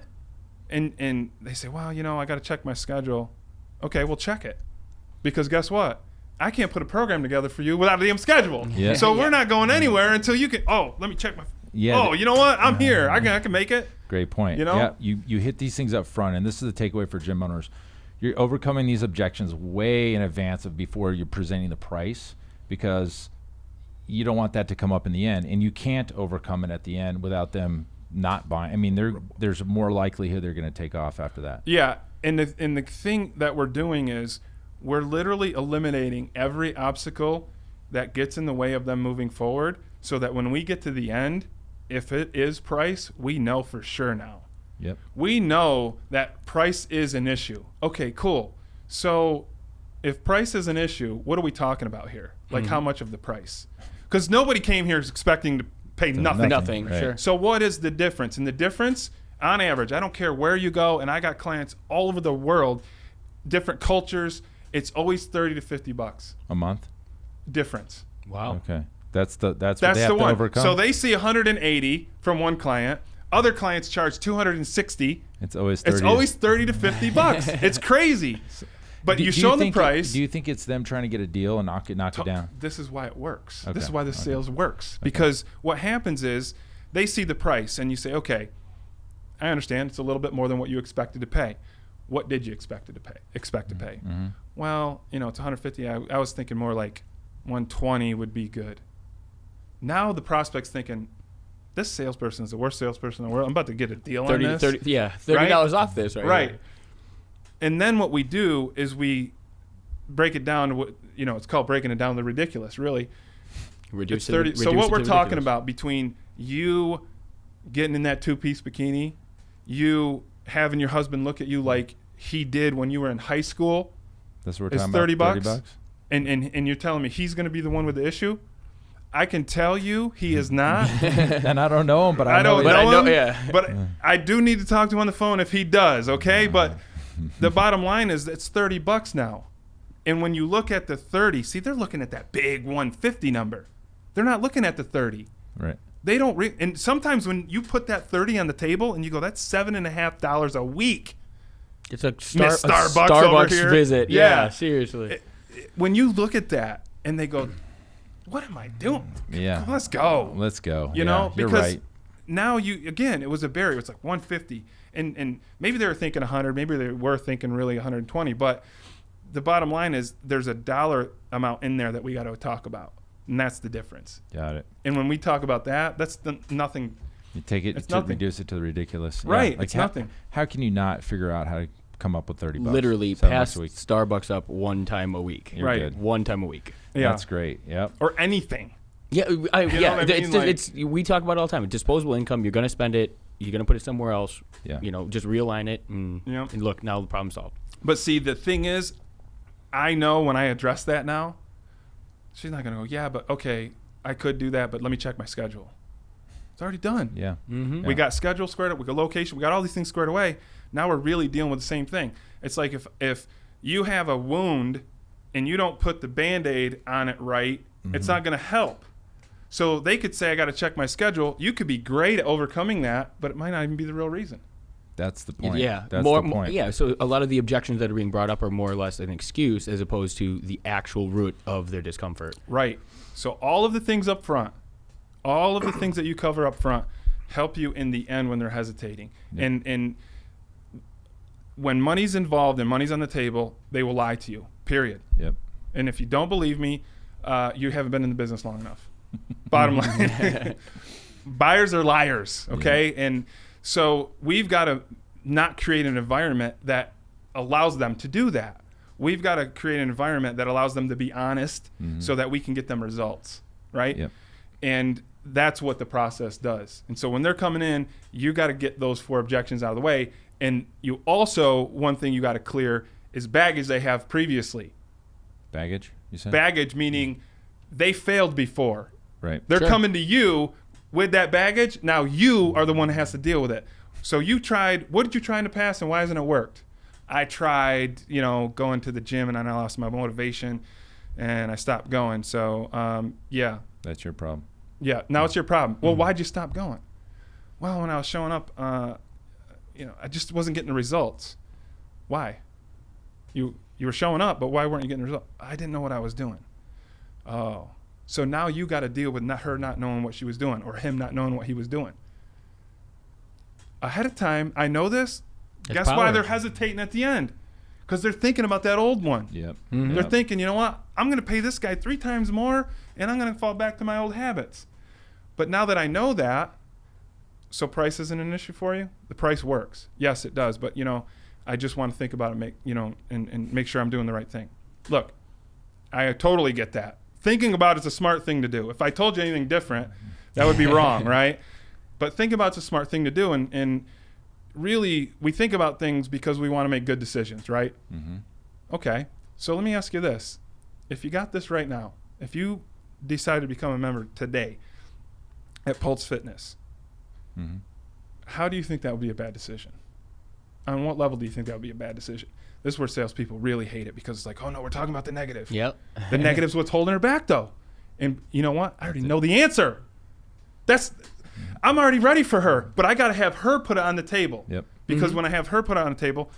and they say, well, I got to check my schedule. Okay, well, check it. Because guess what? I can't put a program together for you without a damn schedule. Yeah. So we're not going anywhere until you can, let me check my, you know what? I'm here. I can make it. Great point. Yeah, you hit these things up front, and this is the takeaway for gym owners. You're overcoming these objections way in advance of before you're presenting the price because you don't want that to come up in the end, and you can't overcome it at the end without them not buying. I mean, there's more likelihood they're going to take off after that. Yeah, and the thing that we're doing is we're literally eliminating every obstacle that gets in the way of them moving forward so that when we get to the end, if it is price, we know for sure now. Yep. We know that price is an issue. Okay, cool. So if price is an issue, what are we talking about here? Like how much of the price? Because nobody came here expecting to pay nothing. Nothing. Right. Sure. So what is the difference? And the difference, on average, I don't care where you go, and I got clients all over the world, different cultures, it's always $30 to $50 a month. difference. Wow. Okay. That's what they have to one. overcome. So they see 180 from one client. Other clients charge 260. It's always 30. It's always $30 to $50. It's crazy. But you show them the price. Do you think it's them trying to get a deal and knock it down? This is why it works. Okay. This is why the sales works. Because what happens is they see the price and you say, okay, I understand it's a little bit more than what you expected to pay. What did you expect to pay? Mm-hmm. Well, it's 150. I was thinking more like 120 would be good. Now the prospect's thinking, this salesperson is the worst salesperson in the world. I'm about to get a deal on this. $30 off this, right? Right. Here. And then what we do is we break it down to what, it's called breaking it down to the ridiculous, really. Reduce it's 30. So what we're talking ridiculous. about between you getting in that two-piece bikini, you having your husband look at you like he did when you were in high school, That's what we're is talking about. $30. And you're telling me he's going to be the one with the issue? I can tell you he is not. And I don't know him, but I know. don't know him. Yeah. But I do need to talk to him on the phone if he does, okay? But the bottom line is it's $30 now. And when you look at the 30, see, they're looking at that big 150 number. They're not looking at the 30. Right. They don't and sometimes when you put that 30 on the table and you go, that's $7.50 a week. It's a Starbucks over here. visit. Yeah, seriously. When you look at that and they go, what am I doing? Yeah. Let's go. Let's go. You know, you're because right. now it was a barrier. It's like 150. And maybe they were thinking 100. Maybe they were thinking really 120. But the bottom line is there's a dollar amount in there that we got to talk about. And that's the difference. Got it. And when we talk about that, that's nothing. You take it It's to nothing. reduce it to the ridiculous. Right. Yeah. Like it's nothing. How can you not figure out how to come up with $30? Literally $7 pass a week. Starbucks up one time a week. You're Right. good. One time a week. Yeah. That's great. Yep. Or anything. Yeah, know what I mean? it's we talk about it all the time. Disposable income. You're going to spend it. You're going to put it somewhere else. Yeah. Just realign it and look. Now the problem's solved. But see, the thing is, I know when I address that now, she's not going to go, yeah, but okay, I could do that, but let me check my schedule. It's already done. Yeah. Mm-hmm. We got schedule squared up. We got location. We got all these things squared away. Now we're really dealing with the same thing. It's like if you have a wound and you don't put the Band-Aid on it right, it's not going to help. So they could say, I got to check my schedule. You could be great at overcoming that, but it might not even be the real reason. That's the point. Yeah, That's the point. Yeah, so a lot of the objections that are being brought up are more or less an excuse as opposed to the actual root of their discomfort. Right. So all of the things up front, all of the things that you cover up front help you in the end when they're hesitating. Yep. And when money's involved and money's on the table, they will lie to you, period. Yep. And if you don't believe me, you haven't been in the business long enough. Bottom line. Buyers are liars, okay? Yeah. And so we've got to not create an environment that allows them to do that. We've got to create an environment that allows them to be honest so that we can get them results, right? Yep. And that's what the process does. And so when they're coming in, you got to get those 4 objections out of the way. And you also, one thing you got to clear is baggage they have previously. Baggage, you said? Baggage meaning they failed before. Right. They're coming to you with that baggage. Now you are the one that has to deal with it. So you tried, what did you try in the past and why hasn't it worked? I tried, going to the gym and I lost my motivation and I stopped going. So, yeah. That's your problem. Yeah. Now it's your problem. Well, why'd you stop going? Well, when I was showing up, I just wasn't getting the results. Why? You were showing up, but why weren't you getting the results? I didn't know what I was doing. Oh. So now you got to deal with her not knowing what she was doing or him not knowing what he was doing. Ahead of time, I know this. Guess why they're hesitating at the end? Because they're thinking about that old one. Yep. Mm-hmm. They're thinking, you know what? I'm going to pay this guy 3 times more, and I'm going to fall back to my old habits. But now that I know that, so price isn't an issue for you? The price works. Yes, it does. But, I just want to think about it, and make sure I'm doing the right thing. Look, I totally get that. Thinking about it's a smart thing to do. If I told you anything different, that would be wrong, right? But think about it's a smart thing to do. And really, we think about things because we want to make good decisions, right? Mm-hmm. Okay. So let me ask you this. If you got this right now, if you decided to become a member today at Pulse Fitness, Mm-hmm. how do you think that would be a bad decision? On what level do you think that would be a bad decision? This is where salespeople really hate it because it's like, oh no, we're talking about the negative. Yep. The negative's what's holding her back though. And you know what? I already know the answer. I'm already ready for her, but I got to have her put it on the table. Yep. Because when I have her put it on the table,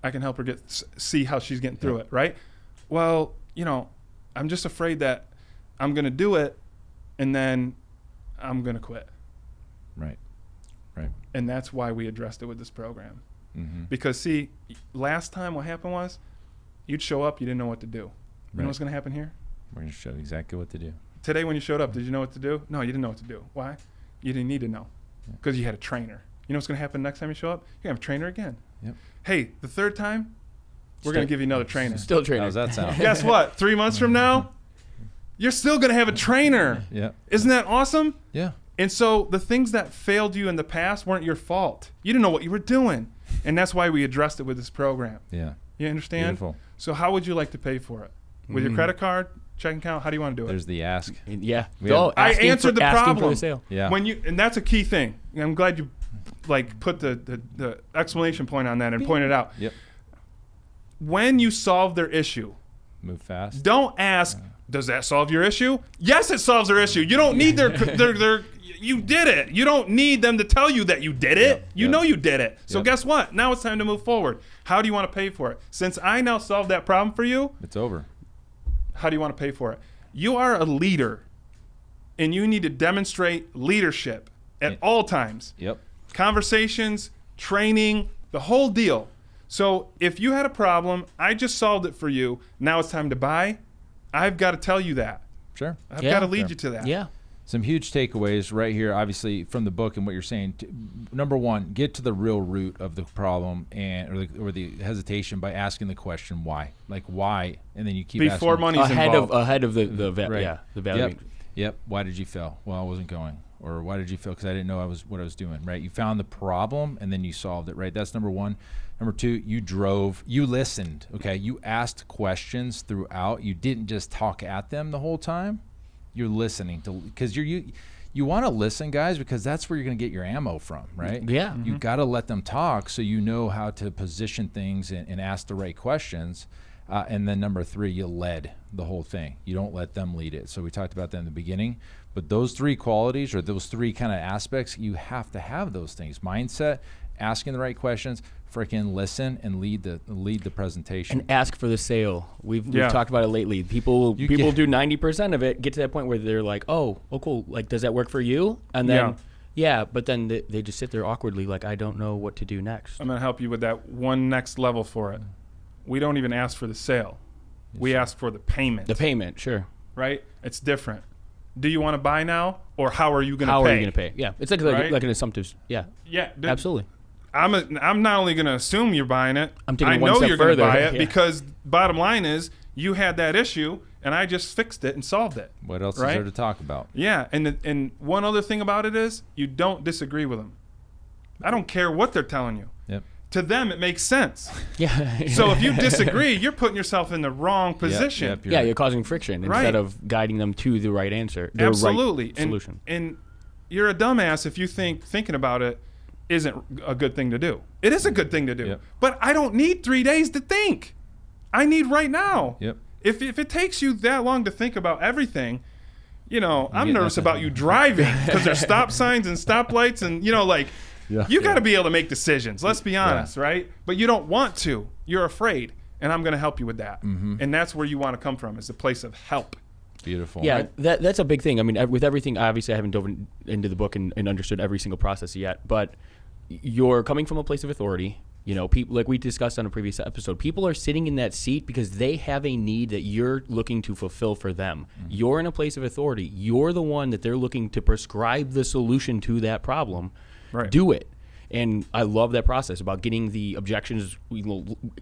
I can help her see how she's getting through it, right? Well, I'm just afraid that I'm going to do it and then I'm going to quit. Right. And that's why we addressed it with this program. Mm-hmm. Because see, last time what happened was you'd show up, you didn't know what to do. You know what's going to happen here? We're going to show you exactly what to do. Today when you showed up, did you know what to do? No, you didn't know what to do. Why? You didn't need to know because you had a trainer. You know what's going to happen next time you show up? You're going to have a trainer again. Yep. Hey, the third time, we're going to give you another trainer. Still trainer. How's that sound? Guess what? 3 months from now, you're still going to have a trainer. Yeah. Isn't that awesome? Yeah. And so the things that failed you in the past weren't your fault. You didn't know what you were doing. And that's why we addressed it with this program. Yeah. You understand? Beautiful. So how would you like to pay for it? With your credit card, checking account? How do you want to do it? There's the ask. Yeah. I answered the asking problem. for the sale. Yeah. And that's a key thing. And I'm glad you put the exclamation point on that and pointed out. Yep. When you solve their issue, Move fast. don't ask, does that solve your issue? Yes, it solves their issue. You don't need their you did it. You don't need them to tell you that you did it. Yep. You know you did it. So Yep. guess what? Now it's time to move forward. How do you want to pay for it? Since I now solved that problem for you, It's over. how do you want to pay for it? You are a leader, and you need to demonstrate leadership at all times. Yep. Conversations, training, the whole deal. So if you had a problem, I just solved it for you. Now it's time to buy. I've got to tell you that. Sure. I've Yeah. got to lead Sure. you to that. Yeah. Some huge takeaways right here, obviously, from the book and what you're saying. Number one, get to the real root of the problem or the hesitation by asking the question why. Like why, and then you keep Before asking. money's involved. ahead of the Right. yeah, the value. Yep. Yep. Why did you fail? Well, I wasn't going. Or why did you fail? Because I didn't know what I was doing. Right. You found the problem and then you solved it. Right. That's number one. Number two, you listened. Okay. You asked questions throughout. You didn't just talk at them the whole time. You're listening to, because you want to listen, guys, because that's where you're going to get your ammo from, right? Yeah. You got to let them talk so you know how to position things and ask the right questions. And then number three, you led the whole thing. You don't let them lead it. So we talked about that in the beginning. But those three qualities or those three kind of aspects, you have to have those things: mindset, asking the right questions, freaking listen, and lead the presentation. And ask for the sale. We've Yeah. talked about it lately. People do 90% of it, get to that point where they're like, oh, cool. Like, does that work for you? And then, but then they just sit there awkwardly like, I don't know what to do next. I'm going to help you with that one next level for it. We don't even ask for the sale. We ask for the payment. The payment, sure. Right? It's different. Do you want to buy now, or how are you going to pay? How are you going to pay? Yeah. It's like Right? like an assumptive. Yeah. Yeah. Absolutely. I'm not only going to assume you're buying it. I'm taking I it one know step you're going to further. buy it Yeah. because bottom line is you had that issue and I just fixed it and solved it. What else Right? is there to talk about? Yeah, and one other thing about it is you don't disagree with them. I don't care what they're telling you. Yep. To them, it makes sense. Yeah. So if you disagree, you're putting yourself in the wrong position. Yep, You're causing friction Right. instead of guiding them to the right answer. The Absolutely. Right solution. And you're a dumbass if you think thinking about it isn't a good thing to do. It is a good thing to do. Yep. But I don't need 3 days to think. I need right now. Yep. If it takes you that long to think about everything, I'm get nervous nothing. about you driving because there's stop signs and stoplights and, you got to be able to make decisions. Let's be honest, right? But you don't want to. You're afraid. And I'm going to help you with that. Mm-hmm. And that's where you want to come from, is a place of help. Beautiful. Yeah, that's a big thing. I mean, with everything, obviously I haven't dove into the book and understood every single process yet, but you're coming from a place of authority. People, like we discussed on a previous episode, people are sitting in that seat because they have a need that you're looking to fulfill for them. Mm-hmm. You're in a place of authority. You're the one that they're looking to prescribe the solution to that problem. Right. Do it. And I love that process about getting the objections.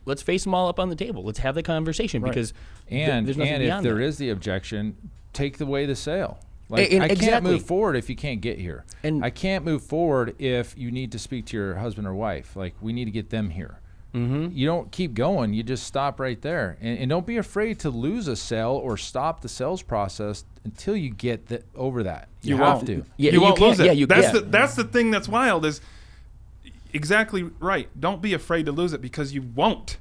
Let's face them all up on the table. Let's have the conversation because And there's nothing if beyond there that. is the objection, take away the sale. Like, I can't exactly. move forward if you can't get here. And I can't move forward if you need to speak to your husband or wife. Like, we need to get them here. Mm-hmm. You don't keep going. You just stop right there. And don't be afraid to lose a sale or stop the sales process until you get over that. You have to. Yeah, you won't lose it. Yeah, that's the thing that's wild is exactly right. Don't be afraid to lose it because you won't.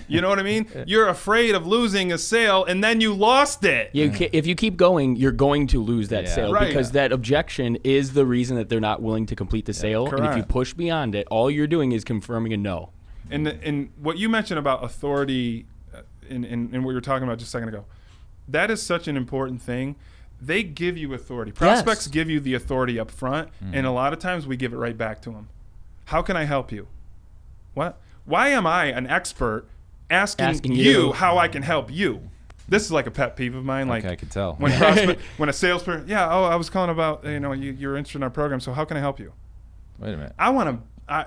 You know what I mean? You're afraid of losing a sale and then you lost it. If you keep going, you're going to lose that sale because that objection is the reason that they're not willing to complete the sale. Correct. And if you push beyond it, all you're doing is confirming a no. And what you mentioned about authority in what you were talking about just a second ago, that is such an important thing. They give you authority. Prospects give you the authority up front, and a lot of times we give it right back to them. How can I help you? What? Why am I an expert asking you how I can help you? This is like a pet peeve of mine. Like, I can tell. When a salesperson, I was calling about, you're interested in our program, so how can I help you? Wait a minute. I want to.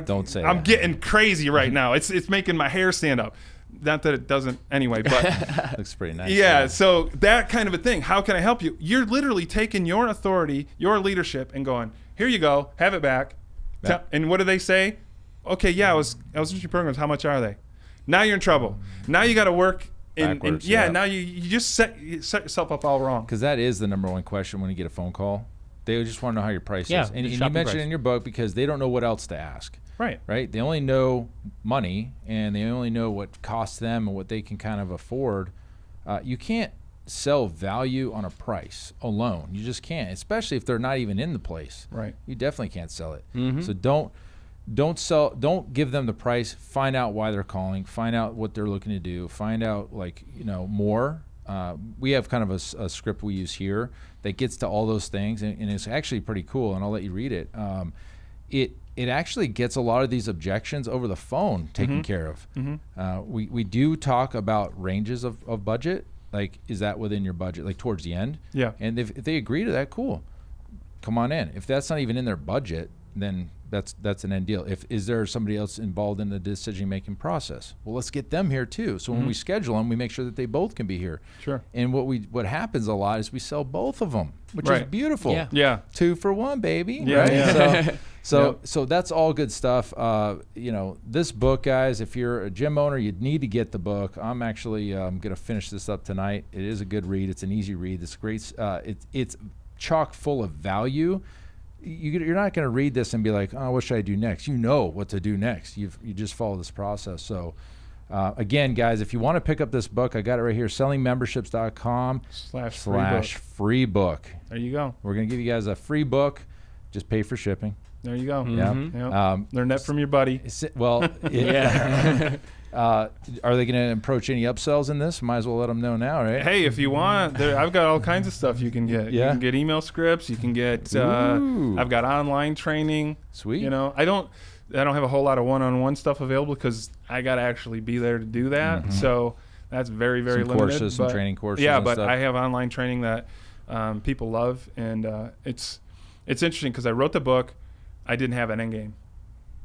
Don't say I'm that. getting crazy right now. It's making my hair stand up. Not that it doesn't anyway, but looks pretty nice. Yeah, so that kind of a thing. How can I help you? You're literally taking your authority, your leadership, and going, here you go, have it back. And what do they say? Okay, I was in your programs. How much are they? Now you're in trouble. Now you got to work. Backwards, Now you just set yourself up all wrong. Because that is the number one question when you get a phone call. They just want to know how your price is. And you mentioned it in your book because they don't know what else to ask. Right? They only know money, and they only know what costs them and what they can kind of afford. You can't sell value on a price alone. You just can't, especially if they're not even in the place. Right. You definitely can't sell it. Mm-hmm. So don't give them the price. Find out why they're calling. Find out what they're looking to do. Find out more. We have kind of a script we use here that gets to all those things, and it's actually pretty cool. And I'll let you read it. It actually gets a lot of these objections over the phone taken care of. Mm-hmm. We do talk about ranges of budget. Like, is that within your budget? Like towards the end. Yeah. And if they agree to that, cool. Come on in. If that's not even in their budget, then that's an end deal. Is there somebody else involved in the decision-making process? Well, let's get them here too. So when we schedule them, we make sure that they both can be here. Sure. And what happens a lot is we sell both of them, which is beautiful. Yeah. 2 for 1, baby. Yeah. Right? Yeah. So that's all good stuff. This book, guys, if you're a gym owner, you need to get the book. I'm actually going to finish this up tonight. It is a good read. It's an easy read. It's great. It's chock full of value. You're not going to read this and be like, oh, what should I do next? You know what to do next. You just follow this process. So, again, guys, if you want to pick up this book, I got it right here, sellingmemberships.com/free book. There you go. Going to give you guys a free book. Just pay for shipping. There you go. Mm-hmm. Yeah. Learn that from your buddy. Well, yeah. Are they going to approach any upsells in this? Might as well let them know now, right? Hey, if you want, I've got all kinds of stuff you can get. Yeah. You can get email scripts. You can get. I've got online training. Sweet. I don't have a whole lot of one-on-one stuff available because I got to actually be there to do that. Mm-hmm. So that's very, very some limited. Courses, some training courses. Yeah, and but stuff. I have online training that people love, and it's interesting because I wrote the book. I didn't have an end game.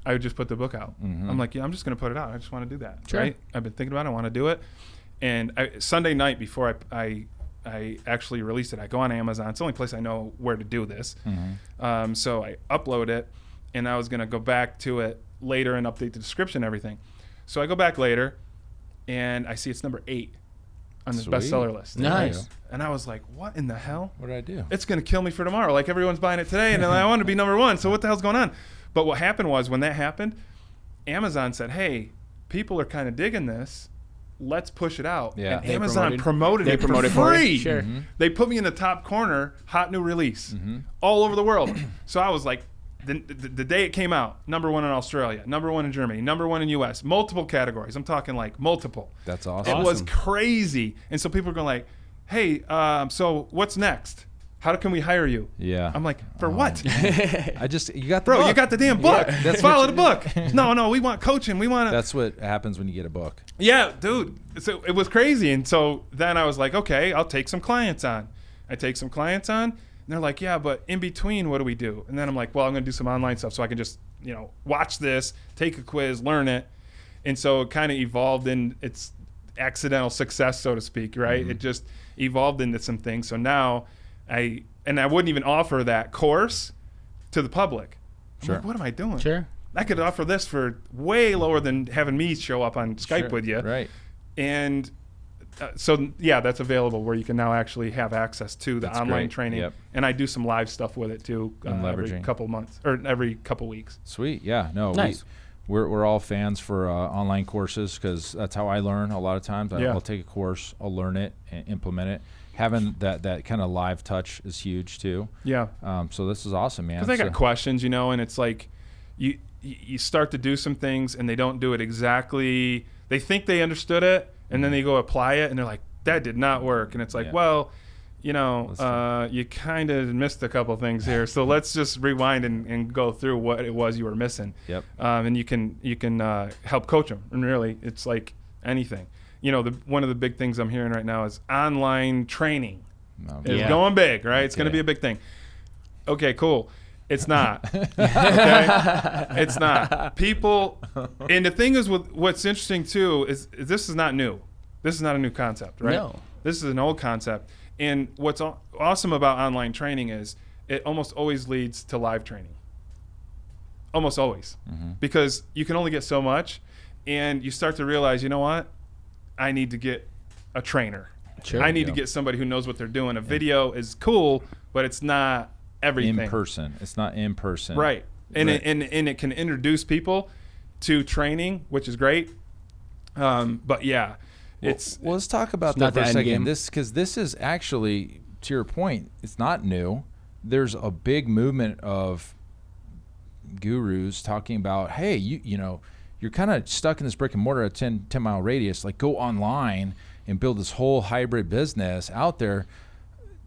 I would just put the book out. Mm-hmm. I'm like, I'm just going to put it out. I just want to do that. Sure. Right? I've been thinking about it. I want to do it. And Sunday night before I actually released it, I go on Amazon. It's the only place I know where to do this. Mm-hmm. So I upload it, and I was going to go back to it later and update the description and everything. So I go back later, and I see it's number 8 on the bestseller list. Nice. And I was like, what in the hell? What did I do? It's going to kill me for tomorrow. Like, everyone's buying it today, and I want to be number 1. So what the hell's going on? But what happened was, when that happened, Amazon said, hey, people are kind of digging this. Let's push it out. Yeah. And Amazon promoted it for free. Sure. Mm-hmm. They put me in the top corner, hot new release, all over the world. So I was like, the day it came out, number 1 in Australia, number 1 in Germany, number 1 in U.S., multiple categories. I'm talking like multiple. That's awesome. It was crazy. And so people are going like, hey, so what's next? How can we hire you? Yeah. I'm like, for what? You got the Bro, book. you got the damn book. Yeah, Follow the book. No, we want coaching. We want to. That's what happens when you get a book. Yeah, dude. So it was crazy. And so then I was like, okay, I'll take some clients on. I take some clients on. And they're like, yeah, but in between, what do we do? And then I'm like, well, I'm going to do some online stuff so I can just, watch this, take a quiz, learn it. And so it kind of evolved in its accidental success, so to speak, right? Mm-hmm. It just evolved into some things. So now I wouldn't even offer that course to the public. I'm like, what am I doing? Sure. I could offer this for way lower than having me show up on Skype with you. Right. And so, yeah, that's available where you can now actually have access to the online training. Yep. And I do some live stuff with it too, every couple months or every couple weeks. Sweet. Yeah. No. Nice. We're all fans for online courses because that's how I learn a lot of times. I'll take a course, I'll learn it and implement it. Having that kind of live touch is huge too. Yeah. So this is awesome, man. Because they got questions, and it's like you start to do some things and they don't do it exactly. They think they understood it, and then they go apply it, and they're like, that did not work. And it's like, well, you kind of missed a couple things here. So let's just rewind and go through what it was you were missing. Yep. And you can help coach them. And really, it's like anything. One of the big things I'm hearing right now is online training. It's going big, right? It's going to be a big thing. Okay, cool. It's not. Okay? It's not. People, and the thing is, with what's interesting too is this is not new. This is not a new concept, right? No. This is an old concept. And what's awesome about online training is it almost always leads to live training. Almost always. Mm-hmm. Because you can only get so much, and you start to realize, you know what? I need to get a trainer. Sure. I need to get somebody who knows what they're doing. A video is cool, but it's not everything. In person. It's not in person. Right. And right. It can introduce people to training, which is great. But yeah, well, let's talk about that for a second. Because this is actually, to your point, it's not new. There's a big movement of gurus talking about, hey, you're kind of stuck in this brick and mortar at 10-mile radius. Like, go online and build this whole hybrid business out there.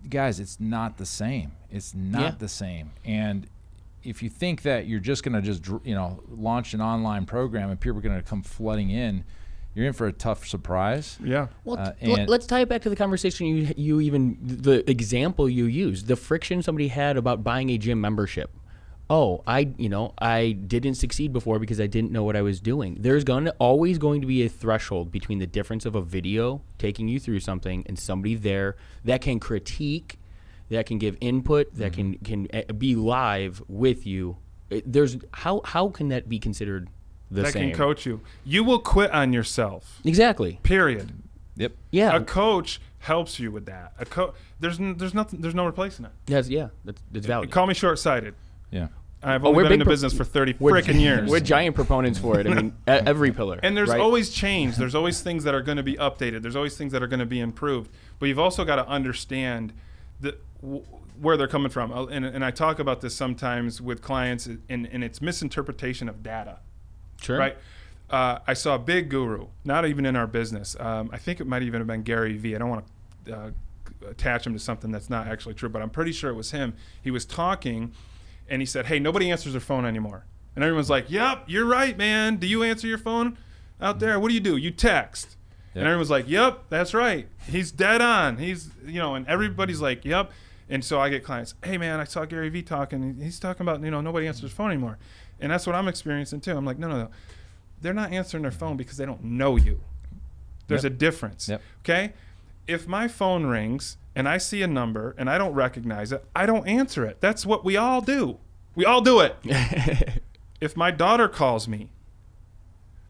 Guys, it's not the same. It's not the same. And if you think that you're just going to launch an online program and people are going to come flooding in, you're in for a tough surprise. Yeah. Well, let's tie it back to the conversation the example you used, the friction somebody had about buying a gym membership. Oh, I didn't succeed before because I didn't know what I was doing. There's always going to be a threshold between the difference of a video taking you through something and somebody there that can critique, that can give input, that can be live with you. How can that be considered the same? That can coach you. You will quit on yourself. Exactly. Period. Yep. Yeah. A coach helps you with that. There's no replacing it. That's valid. Call me short-sighted. Yeah. I've only been in the business for 30 freaking years. We're giant proponents for it. I mean, every pillar. And there's right? always change. There's always things that are going to be updated. There's always things that are going to be improved. But you've also got to understand where they're coming from. And I talk about this sometimes with clients, and it's misinterpretation of data. Sure. Right? I saw a big guru, not even in our business. I think it might even have been Gary Vee. I don't want to attach him to something that's not actually true, but I'm pretty sure it was him. He was talking, and he said, hey, nobody answers their phone anymore. And everyone's like, yep, you're right, man. Do you answer your phone out there? What do? You text. Yep. And everyone's like, yep, that's right. He's dead on. He's, and everybody's like, yep. And so I get clients, hey, man, I saw Gary Vee talking. He's talking about, nobody answers their phone anymore. And that's what I'm experiencing too. I'm like, no. They're not answering their phone because they don't know you. There's a difference. Yep. Okay? If my phone rings and I see a number and I don't recognize it, I don't answer it. That's what we all do. We all do it. If my daughter calls me,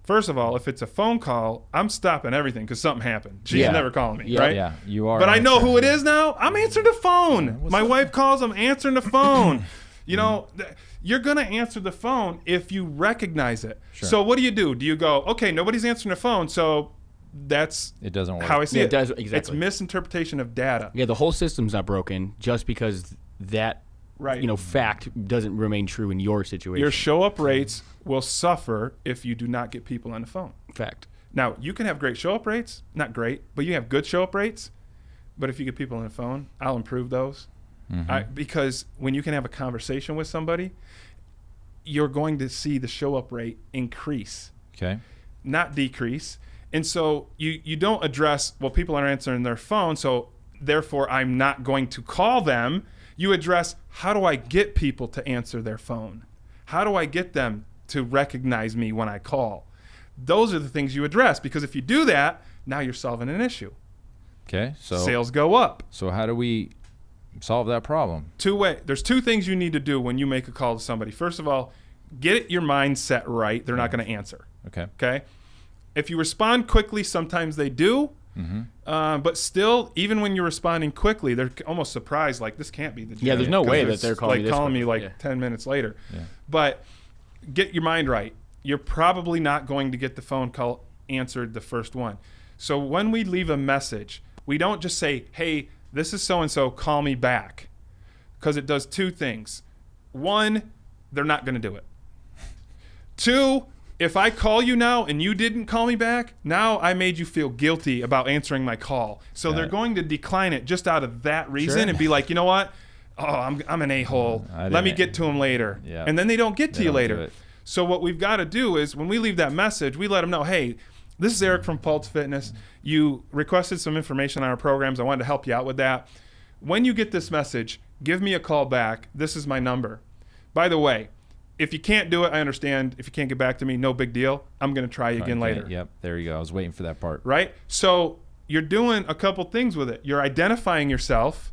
first of all, if it's a phone call, I'm stopping everything because something happened. She's never calling me, right? Yeah, you are. But I know who it is now. I'm answering the phone. My wife calls, I'm answering the phone. You're going to answer the phone if you recognize it. Sure. So what do? Do you go, okay, nobody's answering the phone, so it doesn't work. How I see it. Exactly. It's misinterpretation of data. Yeah, the whole system's not broken just because that fact doesn't remain true in your situation. Your show-up rates will suffer if you do not get people on the phone. Fact. Now, you can have great show-up rates. Not great, but you have good show-up rates. But if you get people on the phone, I'll improve those. Mm-hmm. Because when you can have a conversation with somebody, you're going to see the show-up rate increase. Okay. Not decrease. And so you don't address, well, people are answering their phone, so therefore I'm not going to call them. You address, how do I get people to answer their phone? How do I get them to recognize me when I call? Those are the things you address, because if you do that, now you're solving an issue. Okay. So sales go up. So how do we Solve that problem. There's two things you need to do when you make a call to somebody. First of all, get your mindset right. They're not going to answer. Okay. If you respond quickly, sometimes they do. But still, even when you're responding quickly, they're almost surprised. Like, this can't be the Yeah, there's no way that they're calling me like 10 minutes later. But get your mind right. You're probably not going to get the phone call answered the first one. So when we leave a message, we don't just say, hey, this is so-and-so, call me back. Because it does two things. One, they're not going to do it. Two, if I call you now and you didn't call me back, now I made you feel guilty about answering my call. So they're going to decline it just out of that reason and be like, you know what? Oh, I'm an a-hole. Let me get to him later. And then they don't get to you later. So what we've got to do is when we leave that message, we let them know, hey, this is Eric from Pulse Fitness. You requested some information on our programs. I wanted to help you out with that. When you get this message, give me a call back. This is my number. By the way, if you can't do it, I understand. If you can't get back to me, no big deal. I'm going to try again later. Yep, there you go. I was waiting for that part. Right? So you're doing a couple things with it. You're identifying yourself,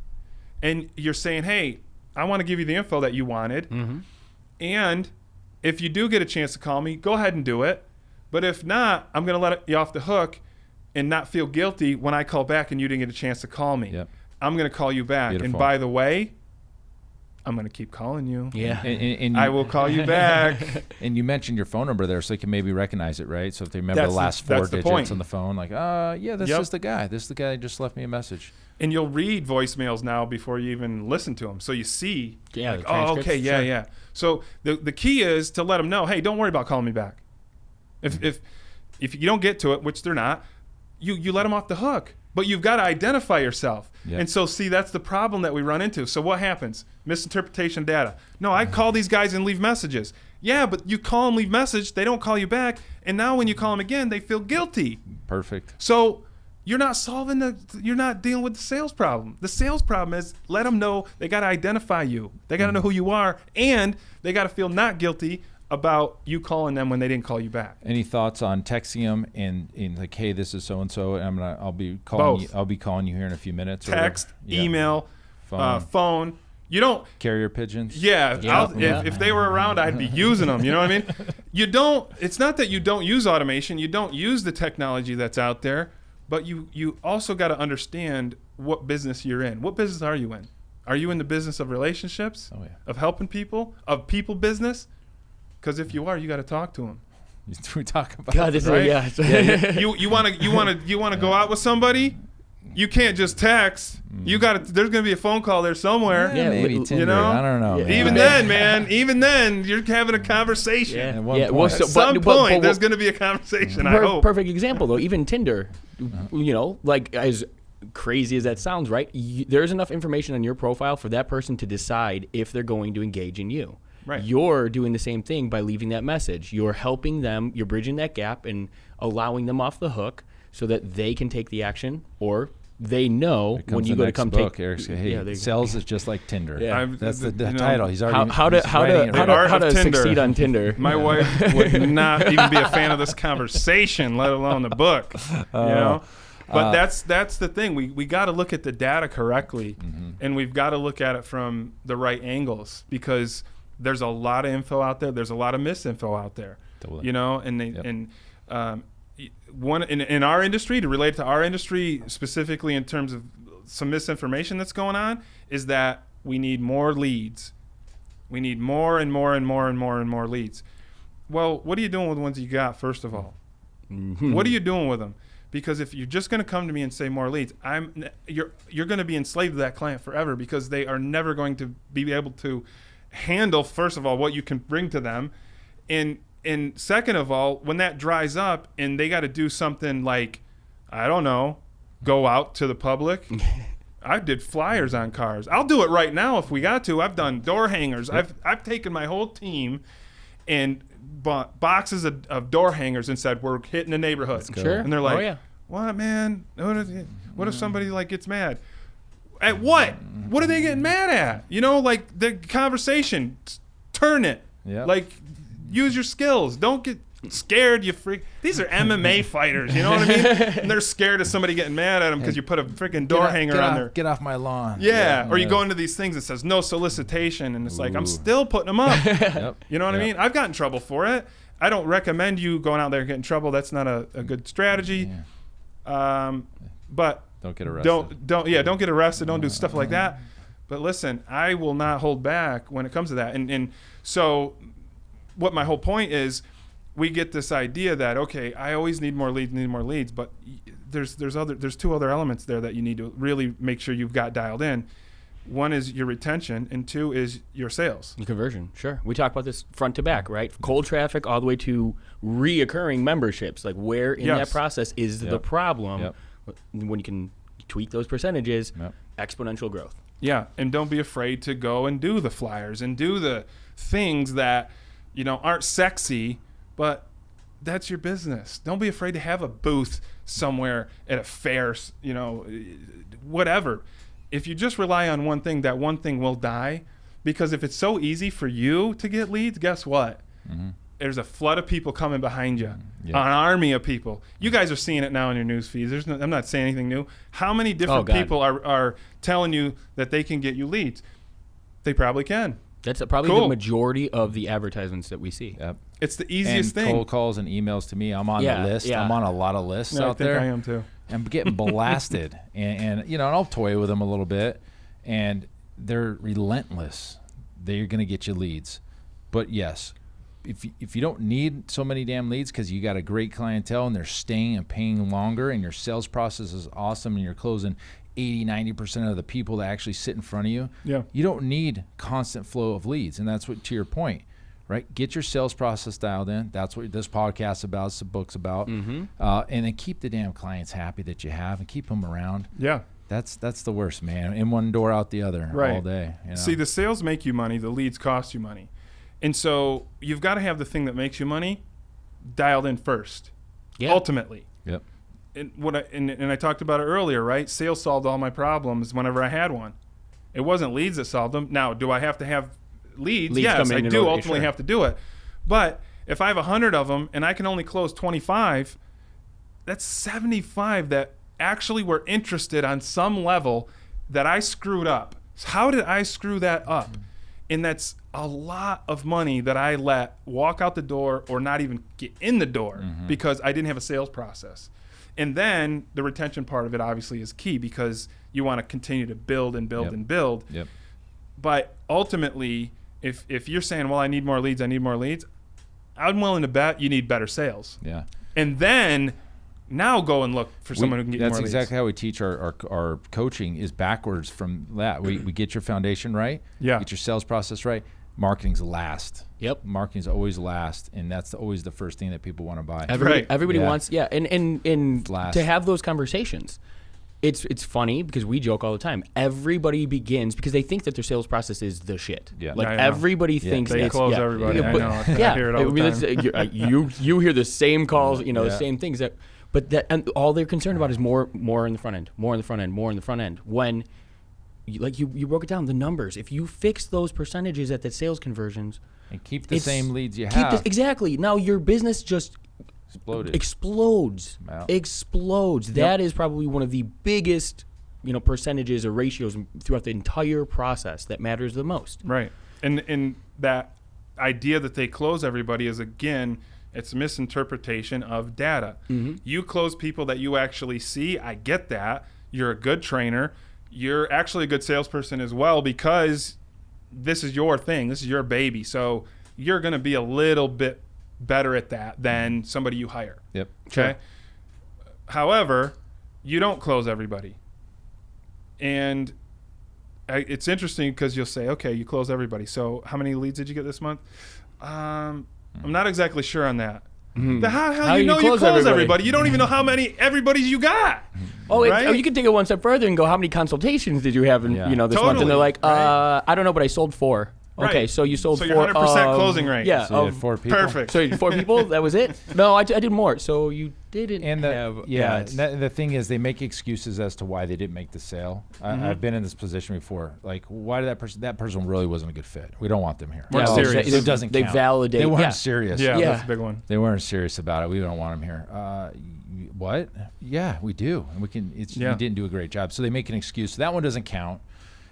and you're saying, hey, I want to give you the info that you wanted. And if you do get a chance to call me, go ahead and do it. But if not, I'm going to let you off the hook and not feel guilty when I call back and you didn't get a chance to call me. I'm going to call you back. Beautiful. And by the way, I'm going to keep calling you. And I will call you back. And you mentioned your phone number there so they can maybe recognize it, right? So if they remember the last four digits on the phone, like, this is the guy. This is the guy who just left me a message. And you'll read voicemails now before you even listen to them. So you see, So the key is to let them know, hey, don't worry about calling me back. If you don't get to it, which they're not, you let them off the hook. But you've got to identify yourself. And so, see, that's the problem that we run into. So what happens? Misinterpretation data. No, I call these guys and leave messages. Yeah, but you call them, leave message, they don't call you back, and now when you call them again, they feel guilty. Perfect. So you're not you're not dealing with the sales problem. The sales problem is let them know they got to identify you. They got to know who you are, and they got to feel not guilty about you calling them when they didn't call you back. Any thoughts on texting them and like, hey, this is so and so, and I'll be calling you. I'll be calling you here in a few minutes. Text, email, phone. You don't carrier pigeons. If they were around, I'd be using them. You know what I mean? You don't. It's not that you don't use automation. You don't use the technology that's out there, but you also got to understand what business you're in. What business are you in? Are you in the business of relationships? Of helping people? Of people business? Because if you are, you got to talk to them. We talk about God, this right? You want to go out with somebody? You can't just text. You got to. There's going to be a phone call there somewhere. Maybe Tinder. You know? I don't know. Yeah. Even then, you're having a conversation. At some point, there's going to be a conversation. I hope. Perfect example though. Even Tinder, like as crazy as that sounds, right? There's enough information on your profile for that person to decide if they're going to engage in you. Right. You're doing the same thing by leaving that message. You're helping them. You're bridging that gap and allowing them off the hook so that they can take the action, or they know when you go to come book, take. Eric's, hey, sales is just like Tinder. Yeah. That's the title. He's already how to succeed on Tinder. My wife would not even be a fan of this conversation, let alone the book. But that's the thing. We got to look at the data correctly, and we've got to look at it from the right angles, because there's a lot of info out there. There's a lot of misinfo out there. Totally. In our industry, to relate to our industry specifically in terms of some misinformation that's going on, is that we need more leads. We need more and more and more and more and more leads. Well, what are you doing with the ones you got, first of all? What are you doing with them? Because if you're just going to come to me and say more leads, you're going to be enslaved to that client forever, because they are never going to be able to handle, first of all, what you can bring to them, and second of all, when that dries up and they got to do something like, I don't know, go out to the public. I did flyers on cars. I'll do it right now if we got to. I've done door hangers. Yep. I've taken my whole team and bought boxes of door hangers and said, we're hitting the neighborhood. Sure. And they're like, what, man? What if somebody gets mad? At what? What are they getting mad at? Like the conversation, turn it. Yep. Like, use your skills. Don't get Scared, you freak. These are MMA fighters, you know what I mean? And they're scared of somebody getting mad at them because you put a freaking door hanger on there. Get off my lawn. Yeah. Or you go into these things that says no solicitation, and it's like, I'm still putting them up. You know what I mean? I've gotten in trouble for it. I don't recommend you going out there and getting in trouble. That's not a good strategy. But don't get arrested. Don't get arrested. Don't do stuff like that. But listen, I will not hold back when it comes to that. And so what my whole point is, we get this idea that, okay, I always need more leads, but there's two other elements there that you need to really make sure you've got dialed in. One is your retention, and two is your sales. The conversion, sure. We talk about this front to back, right? Cold traffic all the way to reoccurring memberships. Like, where in that process is the problem? When you can tweak those percentages, exponential growth. Yeah, and don't be afraid to go and do the flyers and do the things that, aren't sexy, but that's your business. Don't be afraid to have a booth somewhere at a fair, whatever. If you just rely on one thing, that one thing will die, because if it's so easy for you to get leads, guess what? There's a flood of people coming behind you, an army of people. You guys are seeing it now in your news feeds. I'm not saying anything new. How many different people are telling you that they can get you leads? They probably can. That's probably the majority of the advertisements that we see. It's the easiest thing. Cold calls and emails to me. I'm on the list. I'm on a lot of lists out there. I think I am too. I'm getting blasted, and I'll toy with them a little bit, and they're relentless. They're going to get you leads, but yes, if you don't need so many damn leads because you got a great clientele and they're staying and paying longer, and your sales process is awesome, and you're closing 80-90% of the people that actually sit in front of you, you don't need constant flow of leads. And that's what, to your point, right? Get your sales process dialed in. That's what this podcast is about, the book's about. And then keep the damn clients happy that you have and keep them around. Yeah. That's the worst, man. In one door, out the other all day. See, the sales make you money. The leads cost you money. And so you've got to have the thing that makes you money dialed in first, ultimately. Yep. And I talked about it earlier, right? Sales solved all my problems whenever I had one. It wasn't leads that solved them. Now, do I have to have leads? Yes, I do ultimately have to do it. But if I have 100 of them and I can only close 25, that's 75 that actually were interested on some level that I screwed up. How did I screw that up? And that's a lot of money that I let walk out the door or not even get in the door because I didn't have a sales process. And then the retention part of it obviously is key, because you want to continue to build and build and build. But ultimately, if you're saying, well, I need more leads, I'm willing to bet you need better sales. And then now go and look for someone who can get you more leads. That's exactly how we teach our coaching, is backwards from that. We get your foundation right, get your sales process right. Marketing's last. Marketing's always last, and that's always the first thing that people want to buy. Everybody wants, and to have those conversations. It's funny because we joke all the time. Everybody begins because they think that their sales process is the shit. Everybody thinks they close everybody. I know. I hear it all the time. You hear the same calls, the same things and all they're concerned about is more in the front end, more in the front end. When you broke it down, the numbers. If you fix those percentages at the sales conversions and keep the same leads you have, exactly. Now your business just explodes. That is probably one of the biggest, percentages or ratios throughout the entire process that matters the most. Right. And that idea that they close everybody is, again, it's misinterpretation of data. You close people that you actually see. I get that. You're a good trainer. You're actually a good salesperson as well, because this is your thing. This is your baby. So you're going to be a little bit better at that than somebody you hire. Okay. Sure. However, you don't close everybody. And it's interesting because you'll say, okay, you close everybody. So how many leads did you get this month? I'm not exactly sure on that. How you close everybody? You don't even know how many everybody's you got. Right? You can take it one step further and go, how many consultations did you have in this month? And they're like, I don't know, but I sold 4. Okay, so you sold so 4. You're 100% closing rate. Yeah, So you had 4 people. Perfect. So 4 people. That was it. No, I did more. So you didn't have. The thing is, they make excuses as to why they didn't make the sale. I've been in this position before. Like, why did that person really wasn't a good fit? We don't want them here. Weren't serious. It doesn't They count. validate. They weren't serious. Yeah, Yeah. that's a big one. They weren't serious about it. We don't want them here. What? Yeah, we do. And we can. You didn't do a great job. So they make an excuse. So that one doesn't count.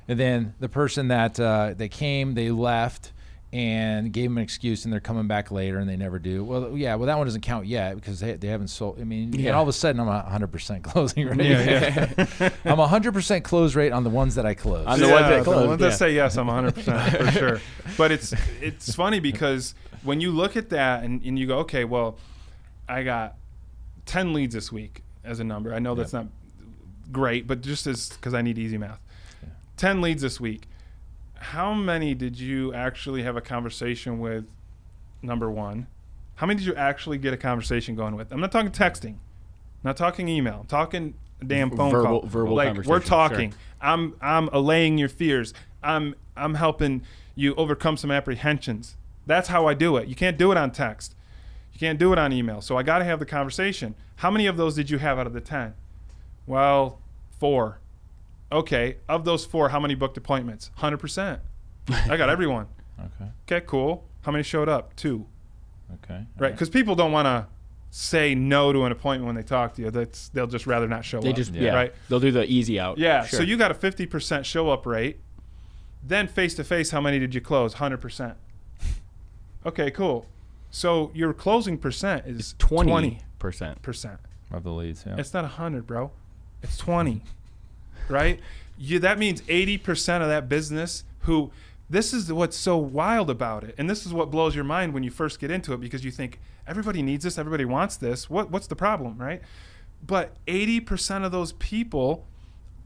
And then the person that they came, they left and gave them an excuse, and they're coming back later, and they never do. Well, that one doesn't count yet because they haven't sold. I mean, and all of a sudden I'm 100% closing rate. I'm 100% close rate on the ones that I close. On the ones that close. The ones that say yes, I'm 100% for sure. But it's funny because when you look at that and you go, okay, well, I got 10 leads this week as a number. I know that's not great, but just because I need easy math. 10 leads this week. How many did you actually have a conversation with, number one? How many did you actually get a conversation going with? I'm not talking texting. I'm not talking email. I'm talking a damn phone call. Verbal like, conversation. we're talking. Sure. I'm allaying your fears. I'm helping you overcome some apprehensions. That's how I do it. You can't do it on text. You can't do it on email. So I got to have the conversation. How many of those did you have out of the 10? Well, 4. Okay, of those 4, how many booked appointments? 100%. I got everyone. Okay, cool. How many showed up? 2. Okay. Right, because people don't want to say no to an appointment when they talk to you. They'll just rather not show up. Right? They'll do the easy out. Yeah, Sure. so you got a 50% show up rate. Then face-to-face, how many did you close? 100%. Okay, cool. So your closing percent is 20%. Of the leads, yeah. It's not 100, bro. It's 20. Right? That means 80% of that business who, this is what's so wild about it. And this is what blows your mind when you first get into it, because you think everybody needs this, everybody wants this. What's the problem, right? But 80% of those people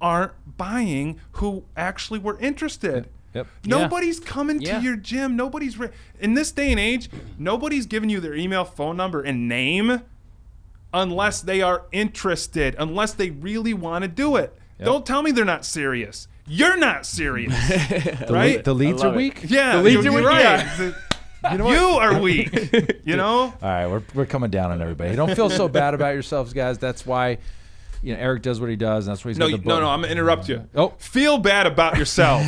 aren't buying who actually were interested. Yep. Nobody's coming to your gym. Nobody's in this day and age, nobody's giving you their email, phone number, and name unless they are interested, unless they really want to do it. Yep. Don't tell me they're not serious. You're not serious, right? The leads are weak? Yeah, the leads are weak. Right. Yeah. You know what? You are weak. You know? All right, we're coming down on everybody. Don't feel so bad about yourselves, guys. That's why Eric does what he does, and that's why he's got the book. No, I'm going to interrupt you. Oh. Feel bad about yourself,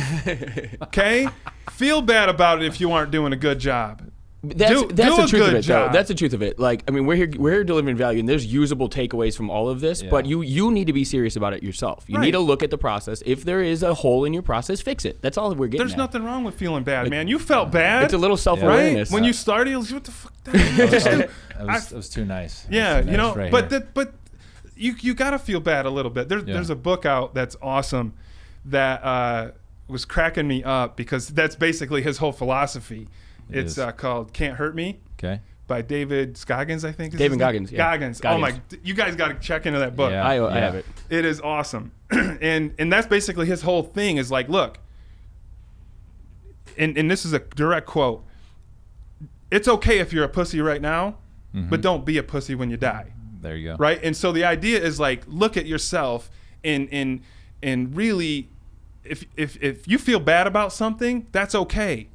okay? Feel bad about it if you aren't doing a good job. That's do the a truth good of it, job. though. That's the truth of it. Like, I mean, we're here delivering value, and there's usable takeaways from all of this. Yeah. But you need to be serious about it yourself. You need to look at the process. If there is a hole in your process, fix it. That's all we're getting. There's at. nothing wrong with feeling bad, man. You felt bad. It's a little self-awareness. Right? When you started, you was, what the fuck? That was too nice. Yeah, too nice right but you got to feel bad a little bit. There's a book out that's awesome that was cracking me up because that's basically his whole philosophy. It's called Can't Hurt Me. Okay. By David Goggins, I think. David Goggins. Yeah. Goggins. Oh my! You guys got to check into that book. Yeah. I have it. It is awesome, and that's basically his whole thing. Is like, look, and this is a direct quote. It's okay if you're a pussy right now, but don't be a pussy when you die. There you go. Right, and so the idea is like, look at yourself and really, if you feel bad about something, that's okay.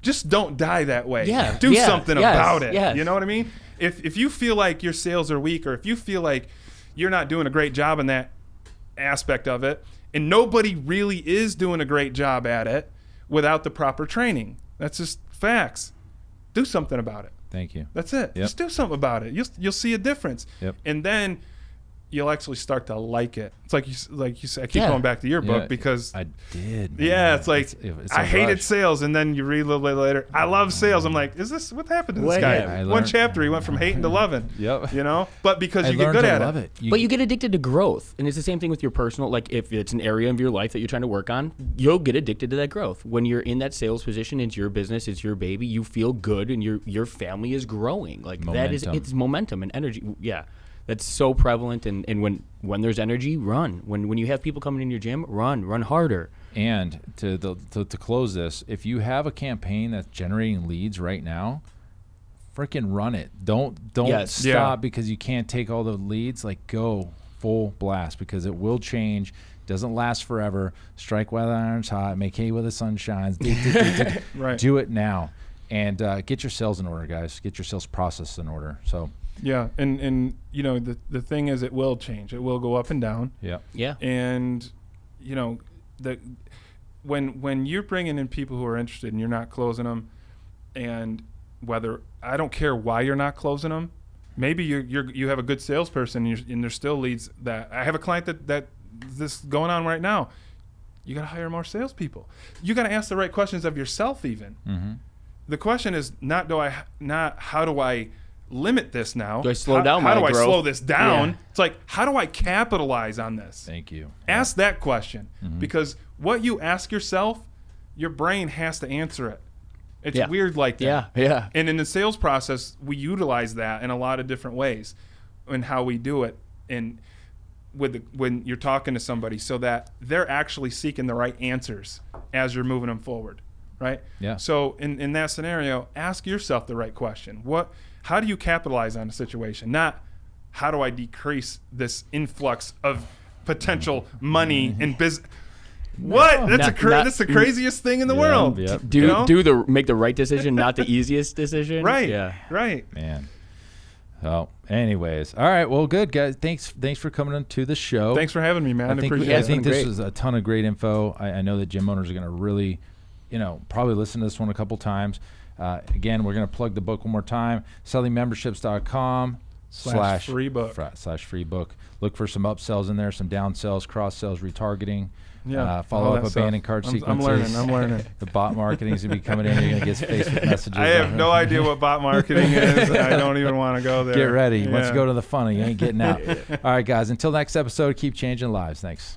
Just don't die that way. Yeah. Do something about it. Yes. You know what I mean? If you feel like your sales are weak, or if you feel like you're not doing a great job in that aspect of it, and nobody really is doing a great job at it without the proper training, that's just facts. Do something about it. Thank you. That's it. Yep. Just do something about it. You'll see a difference. Yep. And then you'll actually start to like it. It's like you said. I keep going back to your book because I did. Man. Yeah, it's like it's I a hated rush. sales, and then you read a little bit later, I love sales. I'm like, is this what happened to this Well, guy? yeah, One chapter, he went from hating to loving. Yep. You know, but because I you get learned good to at love it. But you get addicted to growth, and it's the same thing with your personal. Like, if it's an area of your life that you're trying to work on, you'll get addicted to that growth. When you're in that sales position, it's your business, it's your baby. You feel good, and your family is growing. Like Momentum. it's momentum and energy. Yeah, that's so prevalent. And when there's energy, run. When you have people coming in your gym, run harder. And to close this, if you have a campaign that's generating leads right now, freaking run it. Don't Yes. stop because you can't take all the leads. Like, go full blast, because it will change. Doesn't last forever. Strike while the iron's hot. Make hay while the sun shines. Right. Do it now, and get your sales in order, guys. Get your sales process in order. So yeah, and you know, the thing is, it will change. It will go up and down. Yeah. And you know, when you're bringing in people who are interested and you're not closing them, and whether, I don't care why you're not closing them. Maybe you have a good salesperson and there's still leads that I have a client that this going on right now. You got to hire more salespeople. You got to ask the right questions of yourself. Even the question is not how do I limit this now? Do I slow down my How do I growth? slow this down? Yeah. It's like, how do I capitalize on this? thank you. Ask that question, because what you ask yourself, your brain has to answer it. It's weird like that. Yeah. And in the sales process, we utilize that in a lot of different ways and how we do it. And when you're talking to somebody, so that they're actually seeking the right answers as you're moving them forward, right? Yeah. So in that scenario, ask yourself the right question. How do you capitalize on a situation? Not how do I decrease this influx of potential money and business. What? That's the craziest thing in the world. Yep. Make the right decision, not the easiest decision. Right. Yeah. Right. Man. Oh, anyways. All right. Well, good, guys. Thanks for coming on to the show. Thanks for having me, man. I think appreciate it. this was a ton of great info. I know that gym owners are going to really, probably listen to this one a couple times. Again, we're going to plug the book one more time. sellingmemberships.com/free book. Look for some upsells in there, some downsells, cross sells, retargeting. Yeah, follow up abandoned cart sequences. I'm learning. The bot marketing is going to be coming in. You're going to get Facebook messages. I have no idea what bot marketing is. I don't even want to go there. Get ready. Yeah. Let's go to the funnel. You ain't getting out. All right, guys. Until next episode, keep changing lives. Thanks.